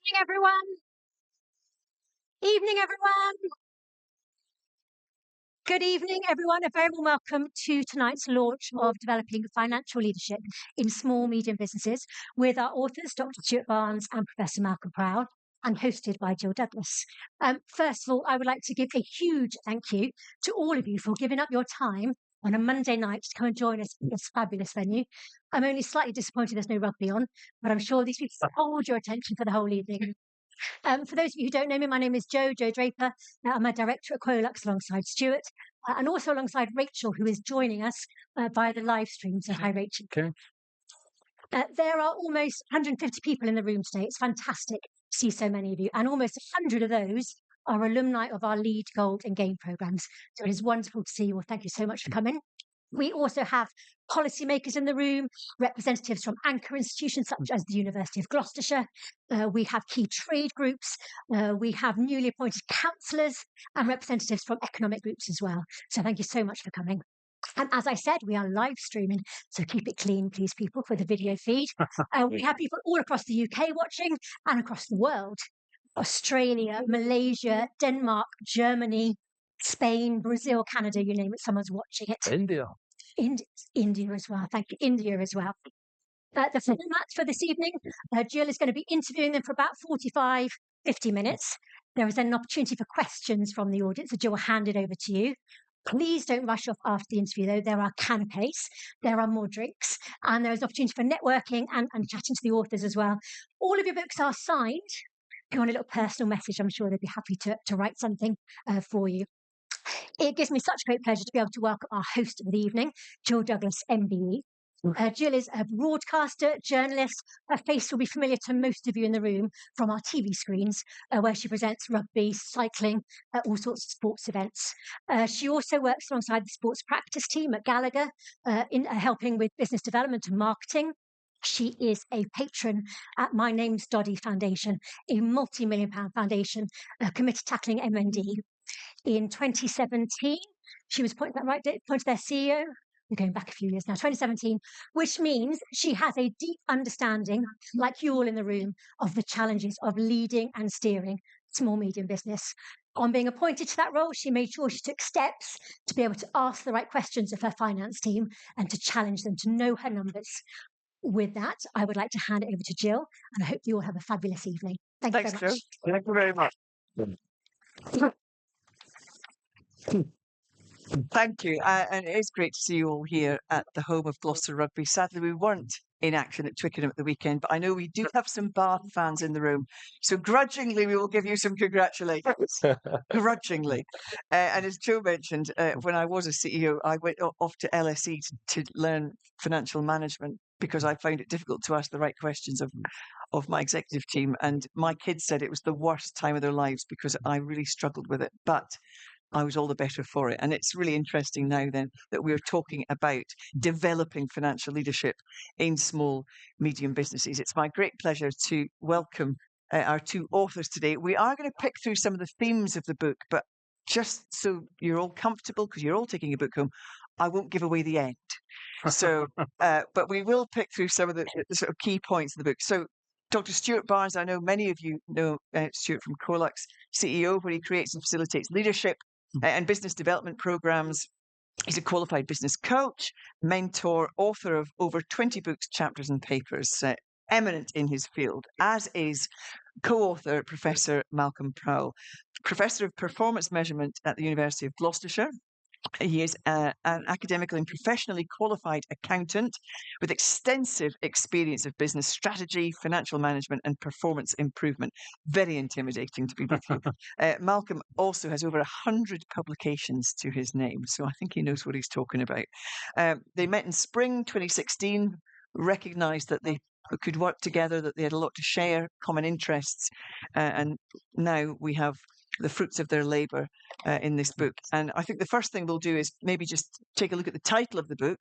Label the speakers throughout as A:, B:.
A: Evening, everyone. Evening, everyone. Good evening, everyone. A very warm welcome to tonight's launch of Developing Financial Leadership in Small Medium Businesses with our authors, Dr. Stewart Barnes and Professor Malcolm Prowle, and hosted by Jill Douglas. First of all, I would like to give a huge thank you to all of you for giving up your time on a Monday night to come and join us in this fabulous venue. I'm only slightly disappointed there's no rugby on, but I'm sure these people hold your attention for the whole evening. For those of you who don't know me, my name is Jo Draper. I'm a director at QuoLux alongside Stewart and also alongside Rachel, who is joining us via the live stream. So hi, Rachel.
B: Okay.
A: There are almost 150 people in the room today. It's fantastic to see so many of you. And almost 100 of those are alumni of our LEAD, Gold and GAIN programs. So it is wonderful to see you all. Thank you so much for coming. We also have policymakers in the room, representatives from anchor institutions such as the University of Gloucestershire. We have key trade groups. We have newly appointed councillors and representatives from economic groups as well. So thank you so much for coming. And as I said, we are live streaming, so keep it clean, please, people, for the video feed. We have people all across the UK watching and across the world. Australia, Malaysia, Denmark, Germany, Spain, Brazil, Canada, you name it, someone's watching it.
B: India.
A: India as well. Thank you. India as well. The format for this evening, Jill is going to be interviewing them for about 45, 50 minutes. There is then an opportunity for questions from the audience, so Jill will hand it over to you. Please don't rush off after the interview, though. There are canapes, there are more drinks, and there is opportunity for networking and chatting to the authors as well. All of your books are signed. If you want a little personal message, I'm sure they'd be happy to write something for you. It gives me such great pleasure to be able to welcome our host of the evening, Jill Douglas, MBE. Jill is a broadcaster, journalist. Her face will be familiar to most of you in the room from our TV screens, where she presents rugby, cycling, all sorts of sports events. She also works alongside the sports practice team at Gallagher, in helping with business development and marketing. She is a patron at My Name's Doddy Foundation, a multi-million-pound foundation committed to tackling MND. In 2017, she was appointed their CEO. We're going back a few years now, 2017, which means she has a deep understanding, like you all in the room, of the challenges of leading and steering small, medium business. On being appointed to that role, she made sure she took steps to be able to ask the right questions of her finance team and to challenge them to know her numbers. With that, I would like to hand it over to Jill, and I hope you all have a fabulous evening. Thank you very much.
B: Jo. Thank you very much.
C: Thank you. And it is great to see you all here at the home of Gloucester Rugby. Sadly, we weren't in action at Twickenham at the weekend, but I know we do have some Bath fans in the room. So grudgingly, we will give you some congratulations. Grudgingly. And as Joe mentioned, when I was a CEO, I went off to LSE to learn financial management because I found it difficult to ask the right questions of my executive team. And my kids said it was the worst time of their lives because I really struggled with it. But I was all the better for it. And it's really interesting now then that we're talking about developing financial leadership in small, medium businesses. It's my great pleasure to welcome our two authors today. We are going to pick through some of the themes of the book, but just so you're all comfortable, because you're all taking a book home, I won't give away the end. So, but we will pick through some of the sort of key points of the book. So Dr. Stewart Barnes, I know many of you know Stewart from QuoLux, CEO, where he creates and facilitates leadership and business development programs. He's a qualified business coach, mentor, author of over 20 books, chapters and papers, eminent in his field, as is co-author Professor Malcolm Prowle, Professor of Performance Measurement at the University of Gloucestershire. He is an academically and professionally qualified accountant with extensive experience of business strategy, financial management and performance improvement. Very intimidating to be with you. Malcolm also has over 100 publications to his name, so I think he knows what he's talking about. They met in spring 2016, recognised that they could work together, that they had a lot to share, common interests, and now we have the fruits of their labour in this book. And I think the first thing we'll do is maybe just take a look at the title of the book,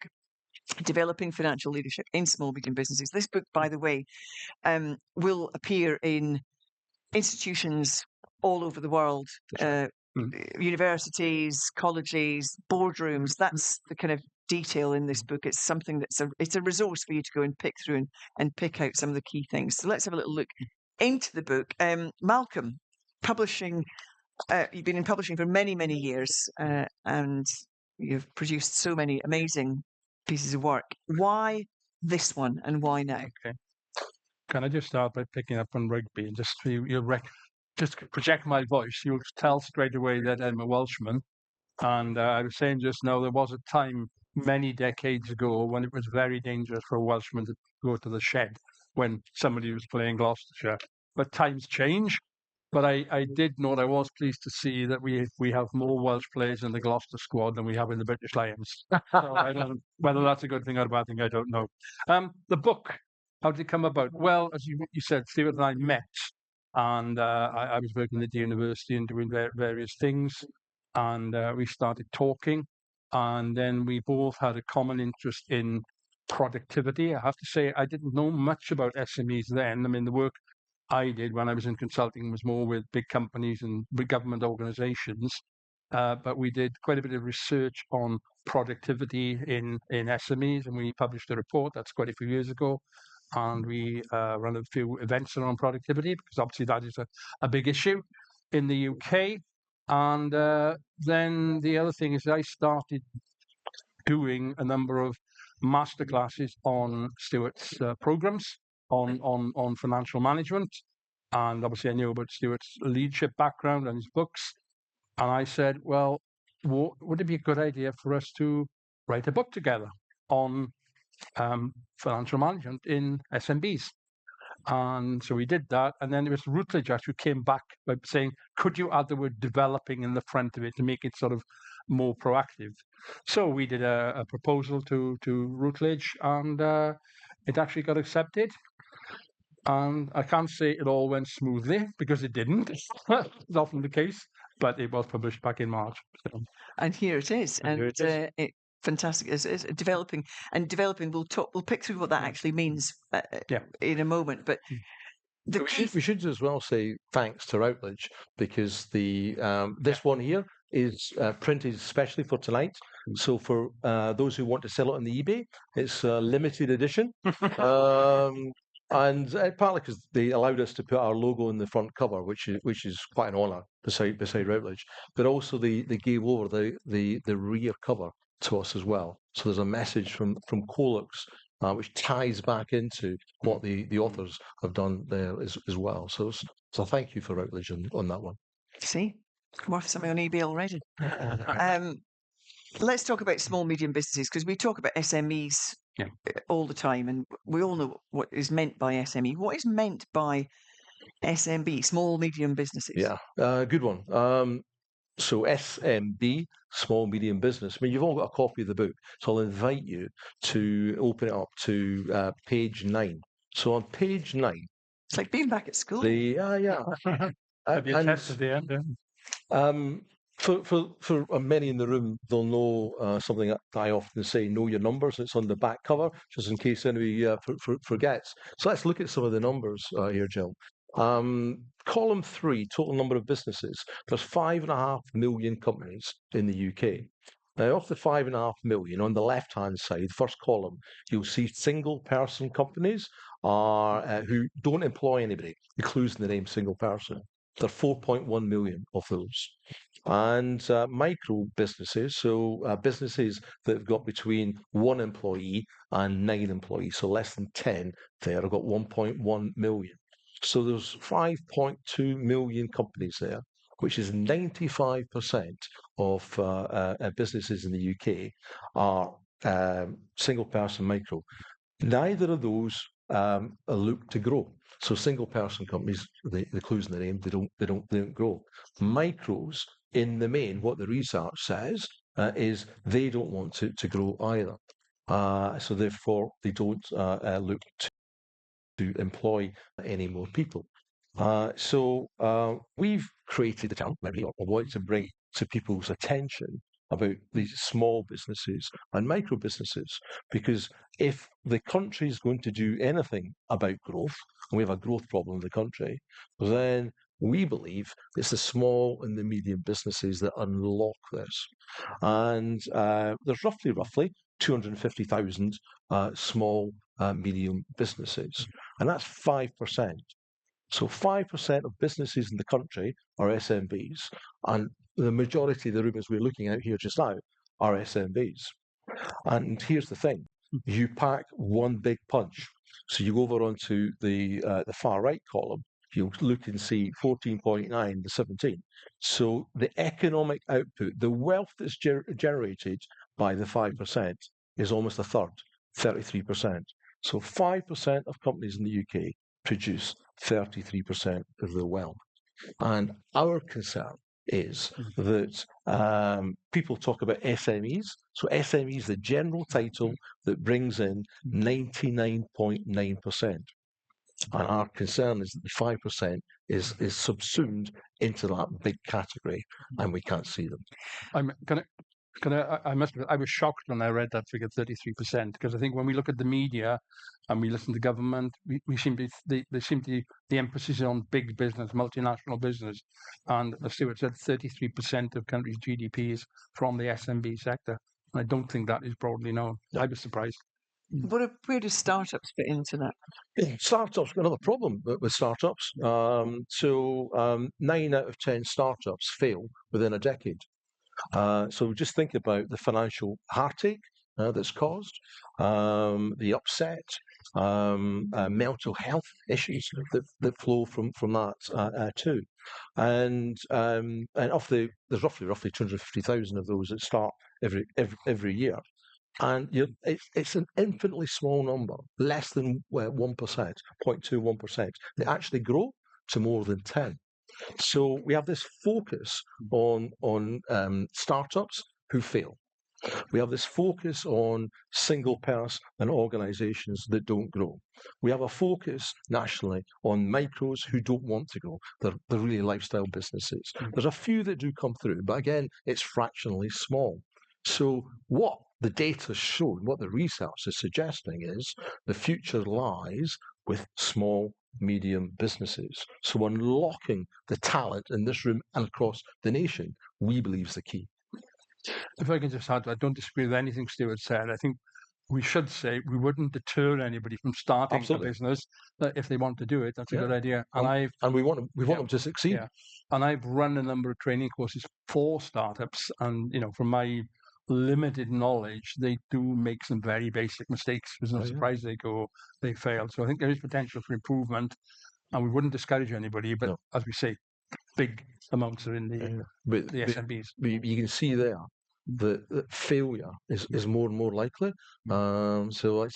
C: Developing Financial Leadership in Small Medium Businesses. This book, by the way, will appear in institutions all over the world, universities, colleges, boardrooms. That's the kind of detail in this book. It's something it's a resource for you to go and pick through and pick out some of the key things. So let's have a little look into the book, Malcolm, publishing. You've been in publishing for many, many years, and you've produced so many amazing pieces of work. Why this one, and why now?
B: Okay. Can I just start by picking up on rugby and just just project my voice? You'll tell straight away that I'm a Welshman. And I was saying just now, there was a time many decades ago when it was very dangerous for a Welshman to go to the shed when somebody was playing Gloucestershire. But times change. But I did note, I was pleased to see that we have more Welsh players in the Gloucester squad than we have in the British Lions. So I don't, whether that's a good thing or a bad thing, I don't know. The book, how did it come about? Well, as you said, Stewart and I met, and I was working at the university and doing various things, and we started talking, and then we both had a common interest in productivity. I have to say, I didn't know much about SMEs then. I mean, the work I did when I was in consulting was more with big companies and big government organizations, but we did quite a bit of research on productivity in SMEs, and we published a report that's quite a few years ago, and we ran a few events around productivity, because obviously that is a big issue in the UK. And then the other thing is I started doing a number of masterclasses on Stewart's programs on financial management. And obviously I knew about Stewart's leadership background and his books. And I said, well, would it be a good idea for us to write a book together on financial management in SMBs? And so we did that. And then it was Routledge actually came back by saying, could you add the word developing in the front of it to make it sort of more proactive? So we did a proposal to Routledge, and it actually got accepted. And I can't say it all went smoothly, because it didn't. It's often the case, but it was published back in March. So.
C: And here it is. And
B: here it is.
C: Fantastic. It's developing. We'll pick through what that actually means in a moment. But
D: we should as well say thanks to Routledge, because this one here is printed especially for tonight. So for those who want to sell it on the eBay, it's a limited edition. And partly because they allowed us to put our logo in the front cover, which is quite an honour beside Routledge. But also they gave over the rear cover to us as well. So there's a message from QuoLux, which ties back into what the authors have done there as well. So thank you for Routledge on that one.
C: See, worth something on eBay already. Let's talk about small, medium businesses, because we talk about SMEs all the time, and we all know what is meant by SME. What is meant by SMB, small, medium businesses?
D: Yeah, good one. So SMB, small, medium business. I mean, you've all got a copy of the book, so I'll invite you to open it up to page 9. So on page 9,
C: it's like being back at school.
D: Yeah.
B: Have you tested the end?
D: For many in the room, they'll know something that I often say: know your numbers. It's on the back cover, just in case anybody forgets. So let's look at some of the numbers here, Jill. Column 3, total number of businesses. There's 5.5 million companies in the UK. Now, of the 5.5 million, on the left-hand side, first column, you'll see single-person companies who don't employ anybody, including the name single person. There are 4.1 million of those. And micro businesses, so businesses that have got between 1 employee and 9 employees, so less than 10 there, have got 1.1 million. So there's 5.2 million companies there, which is 95% of businesses in the UK are single-person micro. Neither of those look to grow. So single-person companies, the clues in the name, they don't grow. Micros, in the main, what the research says is they don't want to grow either. So therefore, they don't look to employ any more people. So we've created a term, or wanted to bring to people's attention about these small businesses and micro businesses, because if the country is going to do anything about growth, and we have a growth problem in the country, then we believe it's the small and the medium businesses that unlock this. And there's roughly 250,000 small, medium businesses, and that's 5% So 5% of businesses in the country are SMBs, and the majority of the rooms we're looking at here just now are SMBs. And here's the thing: you pack one big punch. So you go over onto the far right column, you'll look and see 14.9 to 17. So the economic output, the wealth that's generated by the 5% is almost a third, 33%. So 5% of companies in the UK produce 33% of the wealth. And our concern is that people talk about SMEs. So SME is the general title that brings in 99.9%. And our concern is that the 5% is subsumed into that big category, and we can't see them.
B: I must admit, I was shocked when I read that figure, 33%, because I think when we look at the media and we listen to government, we seem to the emphasis is on big business, multinational business, and as Stewart said, 33% of countries' GDP is from the SMB sector. And I don't think that is broadly known. I was surprised.
C: Where do startups fit into that?
D: Startups, another problem with startups. 9 out of 10 startups fail within a decade. So just think about the financial heartache that's caused, the upset, mental health issues that flow from that too. And there's roughly 250,000 of those that start every year. And it's an infinitely small number, less than 1%, 0.21%. They actually grow to more than 10. So we have this focus on startups who fail. We have this focus on single person and organisations that don't grow. We have a focus nationally on micros who don't want to grow. They're really lifestyle businesses. There's a few that do come through, but again, it's fractionally small. So what the data shown, what the research is suggesting is the future lies with small, medium businesses. So unlocking the talent in this room and across the nation, we believe is the key.
B: If I can just add, I don't disagree with anything Stewart said. I think we should say we wouldn't deter anybody from starting a business if they want to do it. That's a good idea.
D: And we want them to succeed.
B: Yeah. And I've run a number of training courses for startups, and from my limited knowledge, they do make some very basic mistakes. There's no surprise they fail. So I think there is potential for improvement, and we wouldn't discourage anybody. But as we say, big amounts are in the SMBs.
D: You can see there that failure is more and more likely. So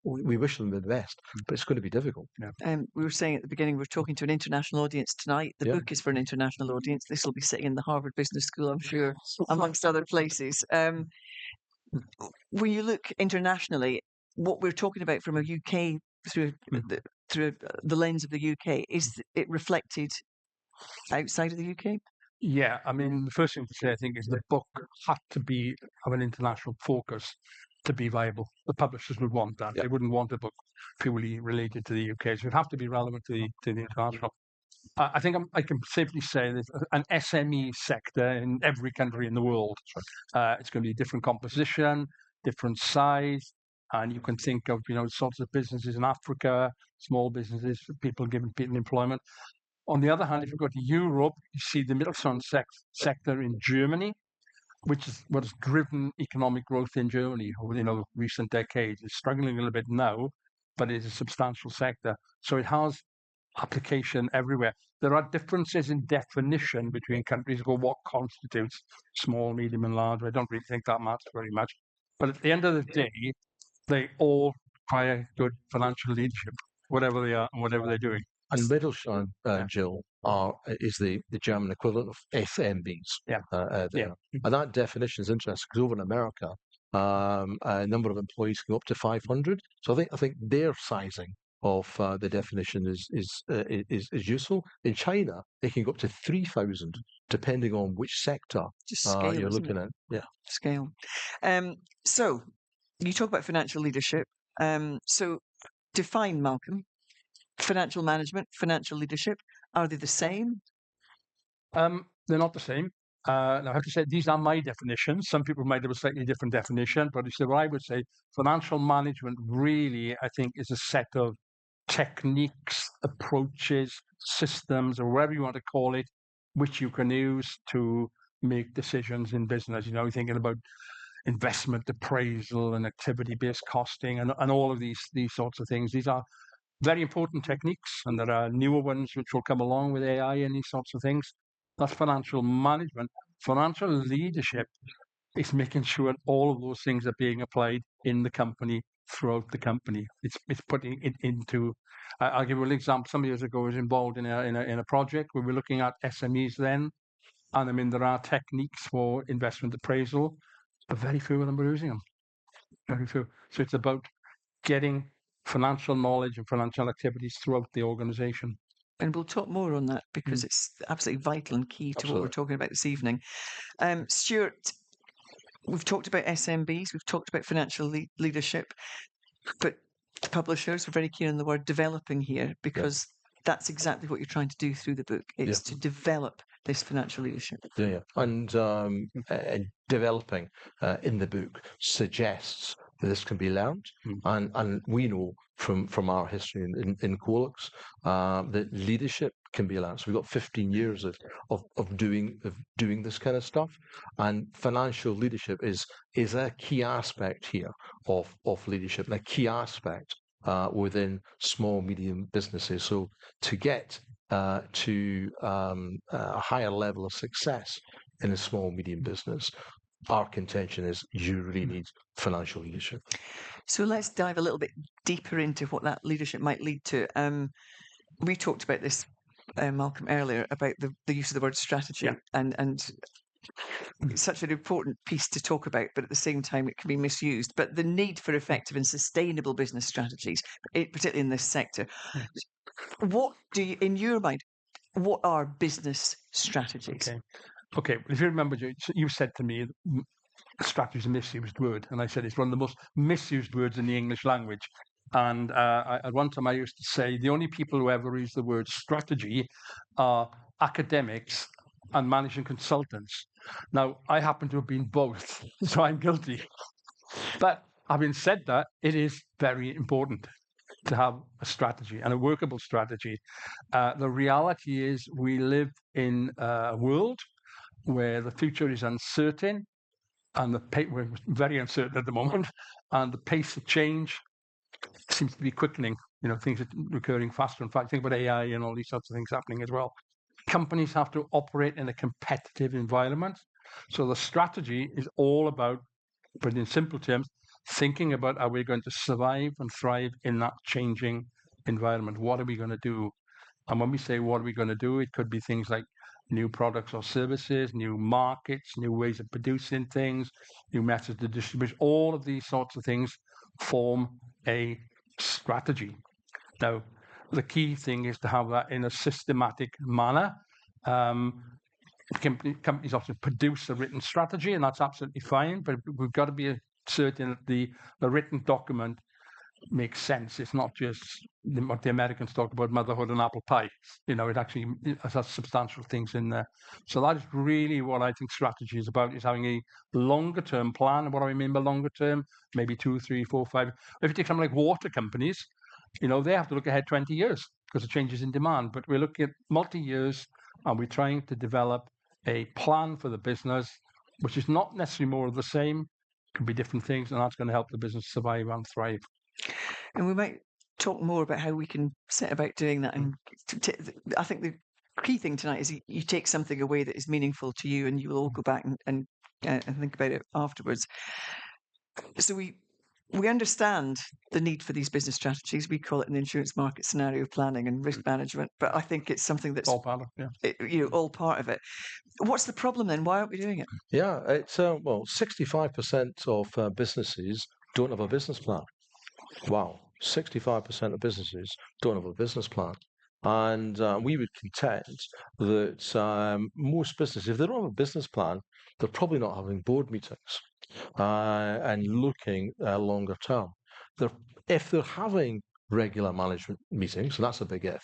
D: we wish them the best, but it's going to be difficult.
C: We were saying at the beginning, we're talking to an international audience tonight. The book is for an international audience. This will be sitting in the Harvard Business School, I'm sure, amongst other places. When you look internationally, what we're talking about from a UK through the lens of the UK, is it reflected outside of the UK?
B: Yeah, I mean, the first thing to say, I think, is the book had to have an international focus to be viable. The publishers would want that. They wouldn't want a book purely related to the UK. So it'd have to be relevant to the international. I think I can safely say there's an SME sector in every country in the world. It's going to be a different composition, different size, and you can think of sorts of businesses in Africa, small businesses, people giving people employment. On the other hand, if you go to Europe, you see the Mittelstand sector in Germany, which is what has driven economic growth in Germany over recent decades. It's struggling a little bit now, but it is a substantial sector. So it has application everywhere. There are differences in definition between countries or what constitutes small, medium, and large. I don't really think that matters very much. But at the end of the day, they all require good financial leadership, whatever they are and whatever they're doing.
D: And Mittelstand, Jill, is the German equivalent of SMBs. And that definition is interesting because over in America, a number of employees can go up to 500. So I think their sizing of the definition is useful. In China, they can go up to 3,000, depending on which sector you're looking at. Yeah,
C: scale. So you talk about financial leadership. So define, Malcolm, financial management, financial leadership. Are they the same?
B: They're not the same. Now, I have to say, these are my definitions. Some people might have a slightly different definition, but what I would say, financial management really, I think, is a set of techniques, approaches, systems, or whatever you want to call it, which you can use to make decisions in business. You know, thinking about investment appraisal and activity-based costing and all of these sorts of things. These are very important techniques, and there are newer ones which will come along with AI and these sorts of things. That's financial management. Financial leadership is making sure all of those things are being applied in the company, throughout the company. It's putting it into. I'll give you an example. Some years ago, I was involved in a project where we're looking at SMEs then, and I mean there are techniques for investment appraisal, but very few of them are using them. Very few. So it's about getting financial knowledge and financial activities throughout the organisation.
C: And we'll talk more on that because it's absolutely vital and key to what we're talking about this evening. Stewart, we've talked about SMBs, we've talked about financial leadership, but publishers are very keen on the word developing here because that's exactly what you're trying to do through the book. It's to develop this financial leadership.
D: And developing in the book suggests that this can be learned, and we know from our history in QuoLux that leadership can be learned. So we've got 15 years of doing this kind of stuff, and financial leadership is a key aspect here of leadership, and a key aspect within small medium businesses. So to get to a higher level of success in a small medium business, our contention is you really need financial leadership.
C: So let's dive a little bit deeper into what that leadership might lead to. We talked about this, Malcolm, earlier about the use of the word strategy, and it's such an important piece to talk about, but at the same time it can be misused. But the need for effective and sustainable business strategies, particularly in this sector. What do you, in your mind, what are business strategies?
B: Okay. If you remember, you said to me, strategy is a misused word, and I said it's one of the most misused words in the English language. And at one time I used to say the only people who ever use the word strategy are academics and management consultants. Now, I happen to have been both, so I'm guilty. But having said that, it is very important to have a strategy and a workable strategy. The reality is we live in a world where the future is uncertain, and we're very uncertain at the moment, and the pace of change seems to be quickening. You know, things are recurring faster. In fact, think about AI and all these sorts of things happening as well. Companies have to operate in a competitive environment. So the strategy is all about, but in simple terms, thinking about how we're going to survive and thrive in that changing environment. What are we going to do? And when we say what are we going to do, it could be things like new products or services, new markets, new ways of producing things, new methods of distribution. All of these sorts of things form a strategy. Now, the key thing is to have that in a systematic manner. Companies often produce a written strategy, and that's absolutely fine, but we've got to be certain that the written document makes sense. It's not just what the Americans talk about, motherhood and apple pie. You know, it actually has substantial things in there. So that is really what I think strategy is about, is having a longer term plan. And what do I mean by longer term? Maybe 2, 3, 4, 5. If you take something like water companies, you know, they have to look ahead 20 years because of changes in demand. But we're looking at multi-years, and we're trying to develop a plan for the business, which is not necessarily more of the same. It can be different things, and that's going to help the business survive and thrive.
C: And we might talk more about how we can set about doing that. And I think the key thing tonight is you take something away that is meaningful to you, and you will all go back and think about it afterwards. So we understand the need for these business strategies. We call it an insurance market scenario planning and risk management, but I think it's something that's
B: all part of
C: all part of it. What's the problem then? Why aren't we doing it?
D: Yeah, it's 65% of businesses don't have a business plan. Wow, 65% of businesses don't have a business plan. And we would contend that most businesses, if they don't have a business plan, they're probably not having board meetings and looking longer term. If they're having regular management meetings, and that's a big if,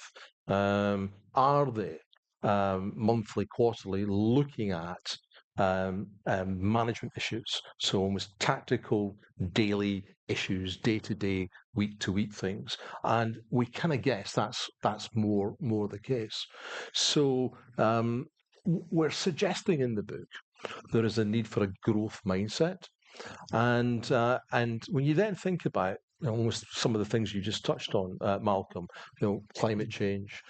D: are they monthly, quarterly looking at management issues. So almost tactical, daily issues, day-to-day, week-to-week things. And we kind of guess that's more the case. So we're suggesting in the book there is a need for a growth mindset. And when you then think about almost some of the things you just touched on, Malcolm, climate change,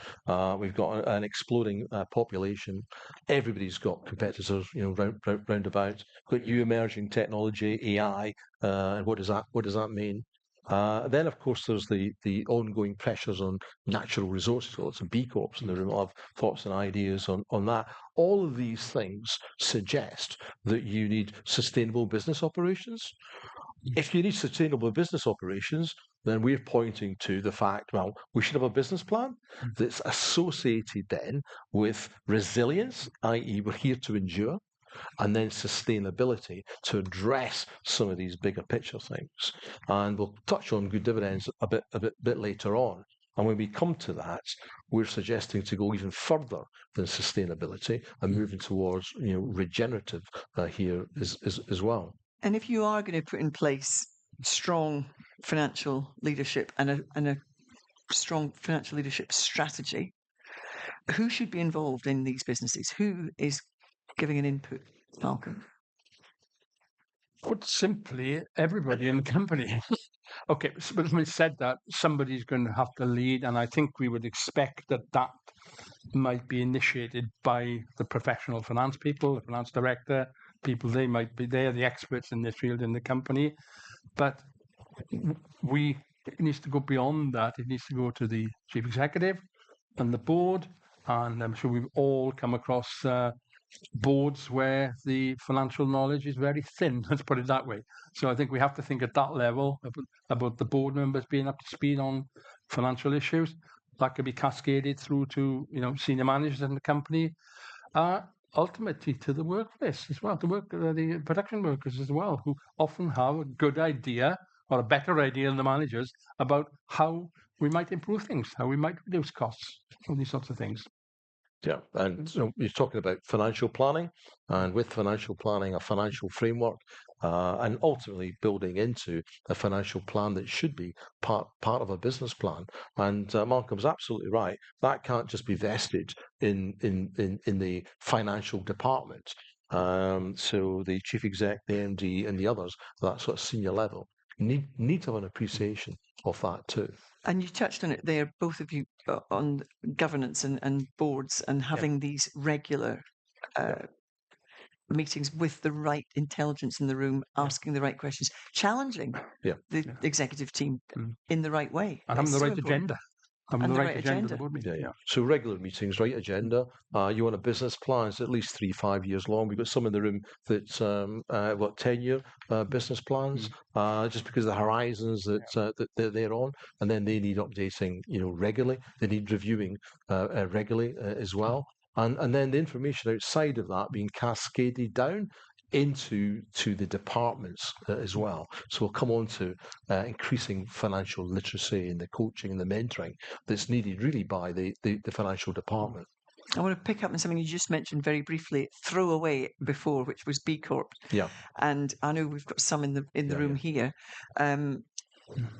D: we've got an exploding population. Everybody's got competitors, round about. Got new emerging technology, AI, and what does that mean? Then, of course, there's the ongoing pressures on natural resources. Lots of B Corps in the room. I'll have thoughts and ideas on that. All of these things suggest that you need sustainable business operations. If you need sustainable business operations, then we're pointing to the fact, well, we should have a business plan that's associated then with resilience, i.e. we're here to endure, and then sustainability to address some of these bigger picture things. And we'll touch on good dividends a bit later on. And when we come to that, we're suggesting to go even further than sustainability and moving towards regenerative here as well.
C: And if you are going to put in place strong financial leadership and a strong financial leadership strategy, who should be involved in these businesses? Who is giving an input, Malcolm?
B: Put simply, everybody in the company. Okay, but when we said that, somebody's going to have to lead, and I think we would expect that might be initiated by the professional finance people, the finance director, people. They are the experts in this field in the company, but it needs to go beyond that. It needs to go to the chief executive and the board, and I'm sure we've all come across boards where the financial knowledge is very thin, let's put it that way. So I think we have to think at that level about the board members being up to speed on financial issues. That could be cascaded through to senior managers in the company, ultimately to the workplace as well, the production workers as well, who often have a good idea or a better idea than the managers about how we might improve things, how we might reduce costs, all these sorts of things.
D: Yeah, and you're talking about financial planning, and with financial planning, a financial framework, and ultimately building into a financial plan that should be part of a business plan. And Malcolm's absolutely right. That can't just be vested in the financial department. So the chief exec, the MD, and the others, that sort of senior level, need to have an appreciation of that too.
C: And you touched on it there, both of you, on governance and boards and having these regular meetings with the right intelligence in the room, asking the right questions, challenging the executive team in the right way.
B: And having the right agenda. Having the right agenda.
D: So regular meetings, right agenda. You want a business plan, it's at least 3-5 years long. We've got some in the room that's 10-year business plans, just because of the horizons that they're on, and then they need updating, regularly. They need reviewing regularly as well, and then the information outside of that being cascaded down into the departments as well. So we'll come on to increasing financial literacy and the coaching and the mentoring that's needed really by the financial department.
C: I want to pick up on something you just mentioned very briefly, throwaway before, which was B Corp.
D: Yeah.
C: And I know we've got some in the room here.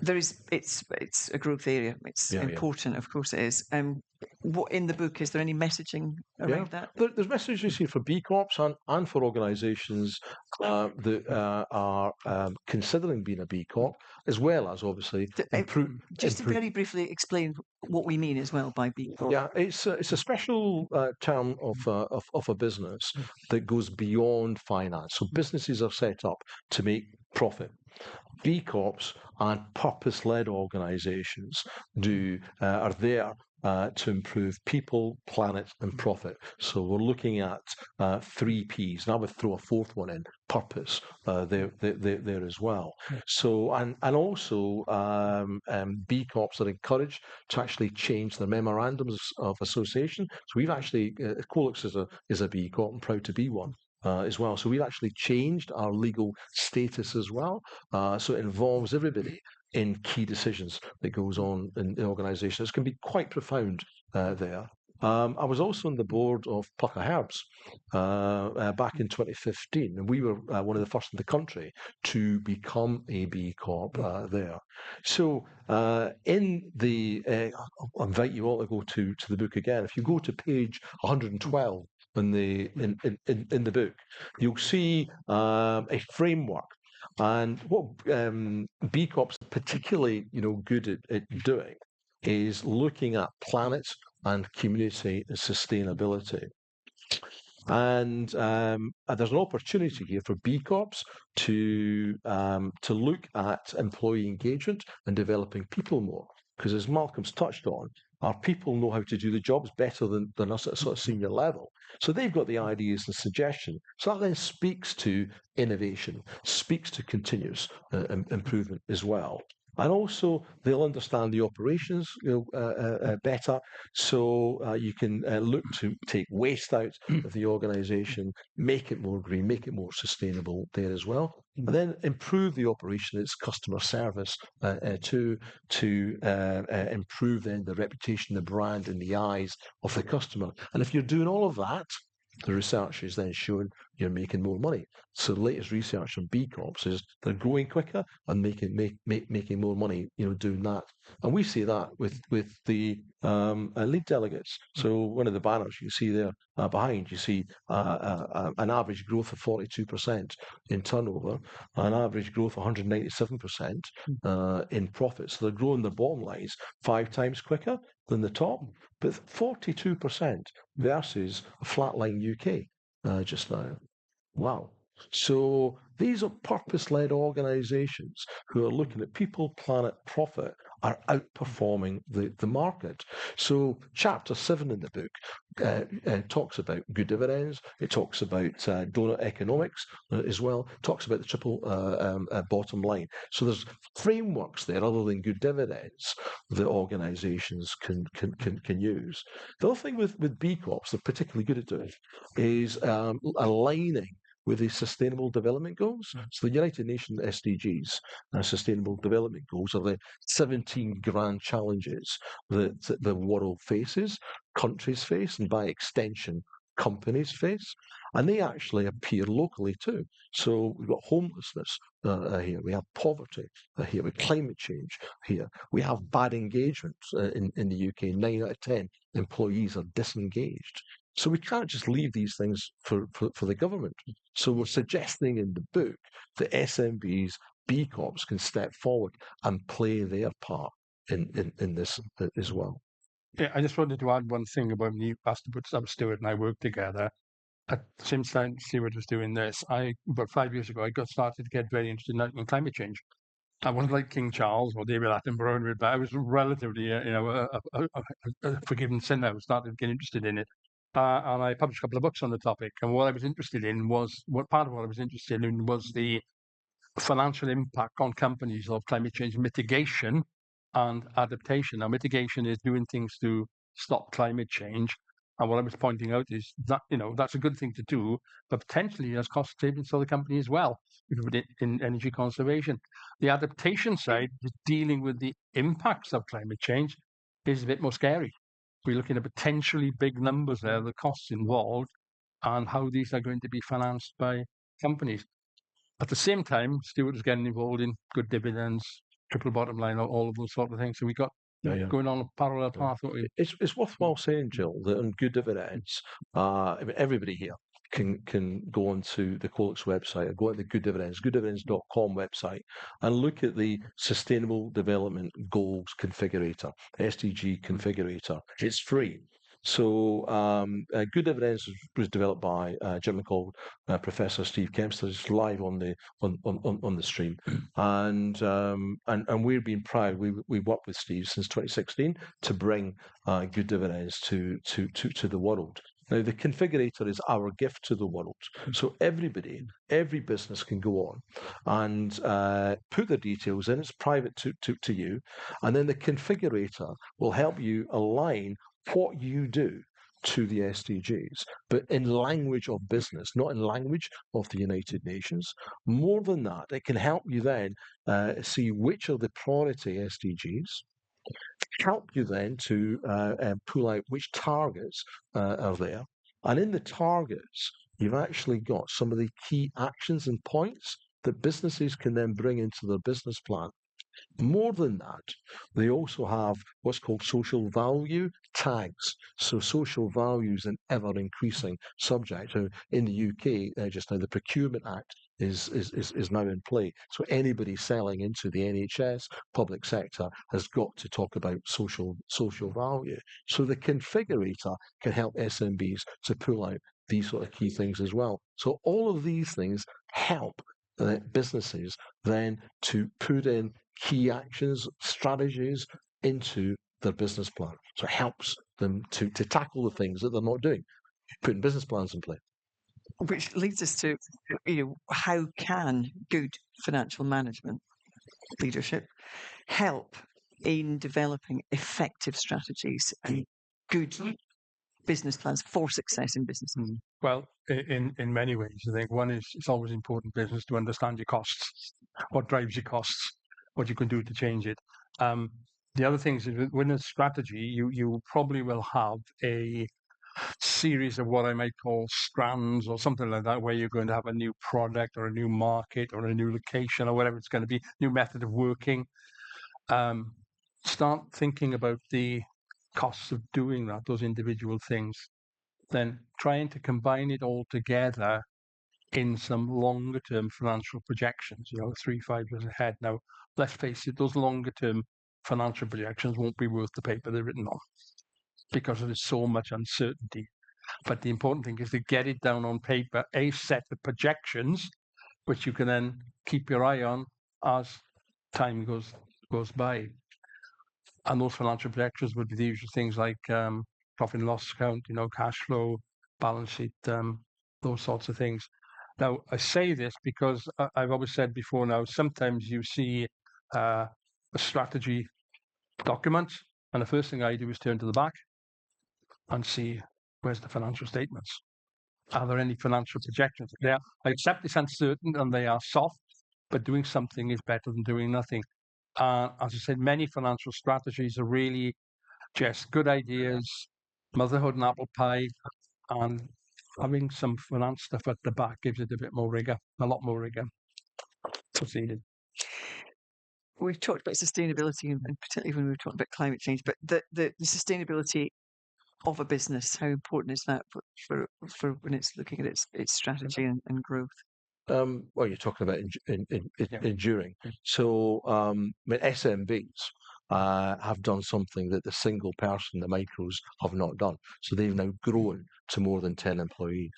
C: It's a growth area. It's important, of course it is. What in the book, is there any messaging around that?
D: There's messages here for B Corps and for organisations that are considering being a B Corp, as well as obviously
C: Just to very briefly explain what we mean as well by B Corp.
D: Yeah, it's a special term of a business that goes beyond finance. So businesses are set up to make profit. B Corps and purpose-led organisations are there to improve people, planet, and profit. So we're looking at 3 Ps, and I would throw a 4th one in: purpose there as well. So and also B Corps are encouraged to actually change their memorandums of association. So we've actually QuoLux is a B Corp, and proud to be one. As well. So we've actually changed our legal status as well. So it involves everybody in key decisions that goes on in the organisation. It's going to be quite profound there. I was also on the board of Plucker Herbs back in 2015, and we were one of the first in the country to become a B Corp there. So in the, I'll invite you all to go to the book again. If you go to page 112 in the book, you'll see a framework. And what B Corps are particularly, good at doing is looking at planet and community sustainability. And there's an opportunity here for B Corps to look at employee engagement and developing people more. Because as Malcolm's touched on, our people know how to do the jobs better than us at a sort of senior level. So they've got the ideas and suggestions. So that then speaks to innovation, speaks to continuous improvement as well. And also, they'll understand the operations better, so you can look to take waste out of the organisation, make it more green, make it more sustainable there as well, and then improve the operation, its customer service to improve then the reputation, the brand in the eyes of the customer. And if you're doing all of that, the research is then showing you're making more money. So the latest research on B Corps is they're growing quicker and making more money, doing that. And we see that with the lead delegates. So one of the banners you see there behind, you see an average growth of 42% in turnover, an average growth of 197% in profits. So they're growing their bottom lines 5 times quicker than the top, but 42% versus a flatline UK just now. Wow. So these are purpose-led organisations who are looking at people, planet, profit, are outperforming the market. So chapter 7 in the book talks about good dividends. It talks about donut economics as well. It talks about the triple bottom line. So there's frameworks there other than good dividends that organisations can use. The other thing with B Corps they're particularly good at doing is aligning with the Sustainable Development Goals. So the United Nations SDGs, Sustainable Development Goals, are the 17 grand challenges that the world faces, countries face, and by extension, companies face. And they actually appear locally too. So we've got homelessness here, we have poverty here, we have climate change here, we have bad engagement in the UK. 9 out of 10 employees are disengaged. So we can't just leave these things for the government. So we're suggesting in the book that SMBs, B Corps can step forward and play their part in this as well.
B: Yeah, I just wanted to add one thing about when you asked about Stewart and I worked together. At the same time Stewart was doing this, about 5 years ago, I got started to get very interested in climate change. I wasn't like King Charles or David Attenborough, but I was relatively, a forgiven sinner. I started to get interested in it. And I published a couple of books on the topic. And what I was interested in was, the financial impact on companies of climate change mitigation and adaptation. Now, mitigation is doing things to stop climate change. And what I was pointing out is that, that's a good thing to do, but potentially there's cost savings for the company as well, if you put it in energy conservation. The adaptation side, dealing with the impacts of climate change, is a bit more scary. We're looking at potentially big numbers there, the costs involved, and how these are going to be financed by companies. At the same time, Stewart was getting involved in good dividends, triple bottom line, all of those sort of things. So we got going on a parallel path.
D: It's worthwhile saying, Jill, that on good dividends, everybody here can go onto the QuoLux website or go on the gooddividends.com website and look at the Sustainable Development Goals Configurator, SDG Configurator. It's free. So Good Dividends was developed by a gentleman called Professor Steve Kempster. It's live on the stream, and we're being proud. We've worked with Steve since 2016 to bring Good Dividends to the world. Now, the configurator is our gift to the world. So every business can go on and put their details in. It's private to you. And then the configurator will help you align what you do to the SDGs, but in language of business, not in language of the United Nations. More than that, it can help you then see which are the priority SDGs, help you then to pull out which targets are there. And in the targets, you've actually got some of the key actions and points that businesses can then bring into their business plan. More than that, they also have what's called social value tags. So social value is an ever-increasing subject. So in the UK, just now, the Procurement Act is now in play. So anybody selling into the NHS, public sector, has got to talk about social value. So the configurator can help SMBs to pull out these sort of key things as well. So all of these things help businesses then to put in key actions, strategies into their business plan. So it helps them to tackle the things that they're not doing, putting business plans in place.
C: Which leads us to, how can good financial management leadership help in developing effective strategies and good business plans for success in business?
B: Well, in many ways, I think one is it's always important business to understand your costs, what drives your costs, what you can do to change it. The other thing is within a strategy, you probably will have a series of what I might call strands or something like that, where you're going to have a new product or a new market or a new location or whatever it's going to be, new method of working. Start thinking about the costs of doing that, those individual things, then trying to combine it all together in some longer term financial projections, 3-5 years ahead. Now, let's face it, those longer term financial projections won't be worth the paper they're written on because there's so much uncertainty. But the important thing is to get it down on paper, a set of projections, which you can then keep your eye on as time goes by. And those financial projections would be the usual things like profit and loss account, cash flow, balance sheet, those sorts of things. Now, I say this because I've always said before now, sometimes you see a strategy document, and the first thing I do is turn to the back and see where's the financial statements. Are there any financial projections? I accept it's uncertain and they are soft, but doing something is better than doing nothing. As I said, many financial strategies are really just good ideas, motherhood and apple pie, and having some finance stuff at the back gives it a bit more rigor, a lot more rigor. What's needed.
C: We've talked about sustainability, and particularly when we've talked about climate change, but the sustainability of a business, how important is that for when it's looking at its strategy and growth?
D: Well, you're talking about enduring. So, SMBs have done something that the single person, the micros, have not done. So they've now grown to more than 10 employees.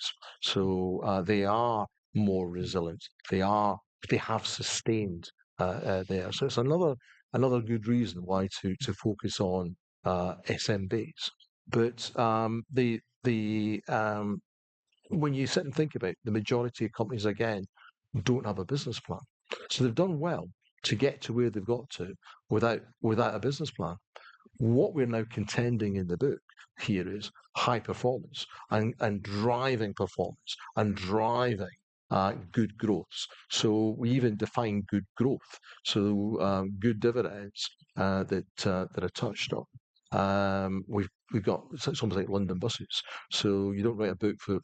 D: So they are more resilient. They have sustained there. So it's another good reason why to focus on SMBs. But when you sit and think about it, the majority of companies, again, don't have a business plan. So they've done well to get to where they've got to without a business plan. What we're now contending in the book here is high performance and driving performance and driving good growth. So we even define good growth. So good dividends that are touched on. We've got it's almost like London buses. So you don't write a book for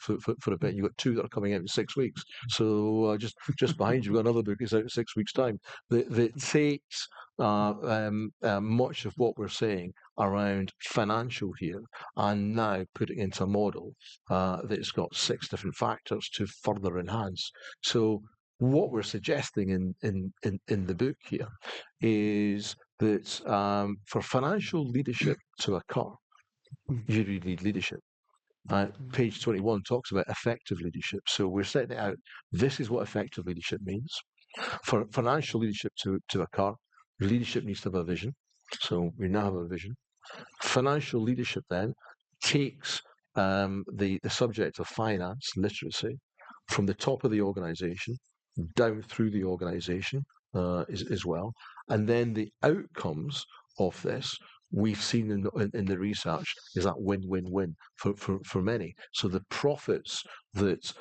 D: a bit. You've got 2 that are coming out in 6 weeks. So just behind you, we've got another book that's out in 6 weeks' time. That takes much of what we're saying around financial here and now putting into a model that's got 6 different factors to further enhance. So what we're suggesting in the book here is that for financial leadership to occur, you really need leadership. Page 21 talks about effective leadership. So we're setting it out. This is what effective leadership means. For financial leadership to occur, leadership needs to have a vision. So we now have a vision. Financial leadership then takes the subject of finance literacy from the top of the organization down through the organization as well. And then the outcomes of this we've seen in the research is that win-win-win for many. So the profits that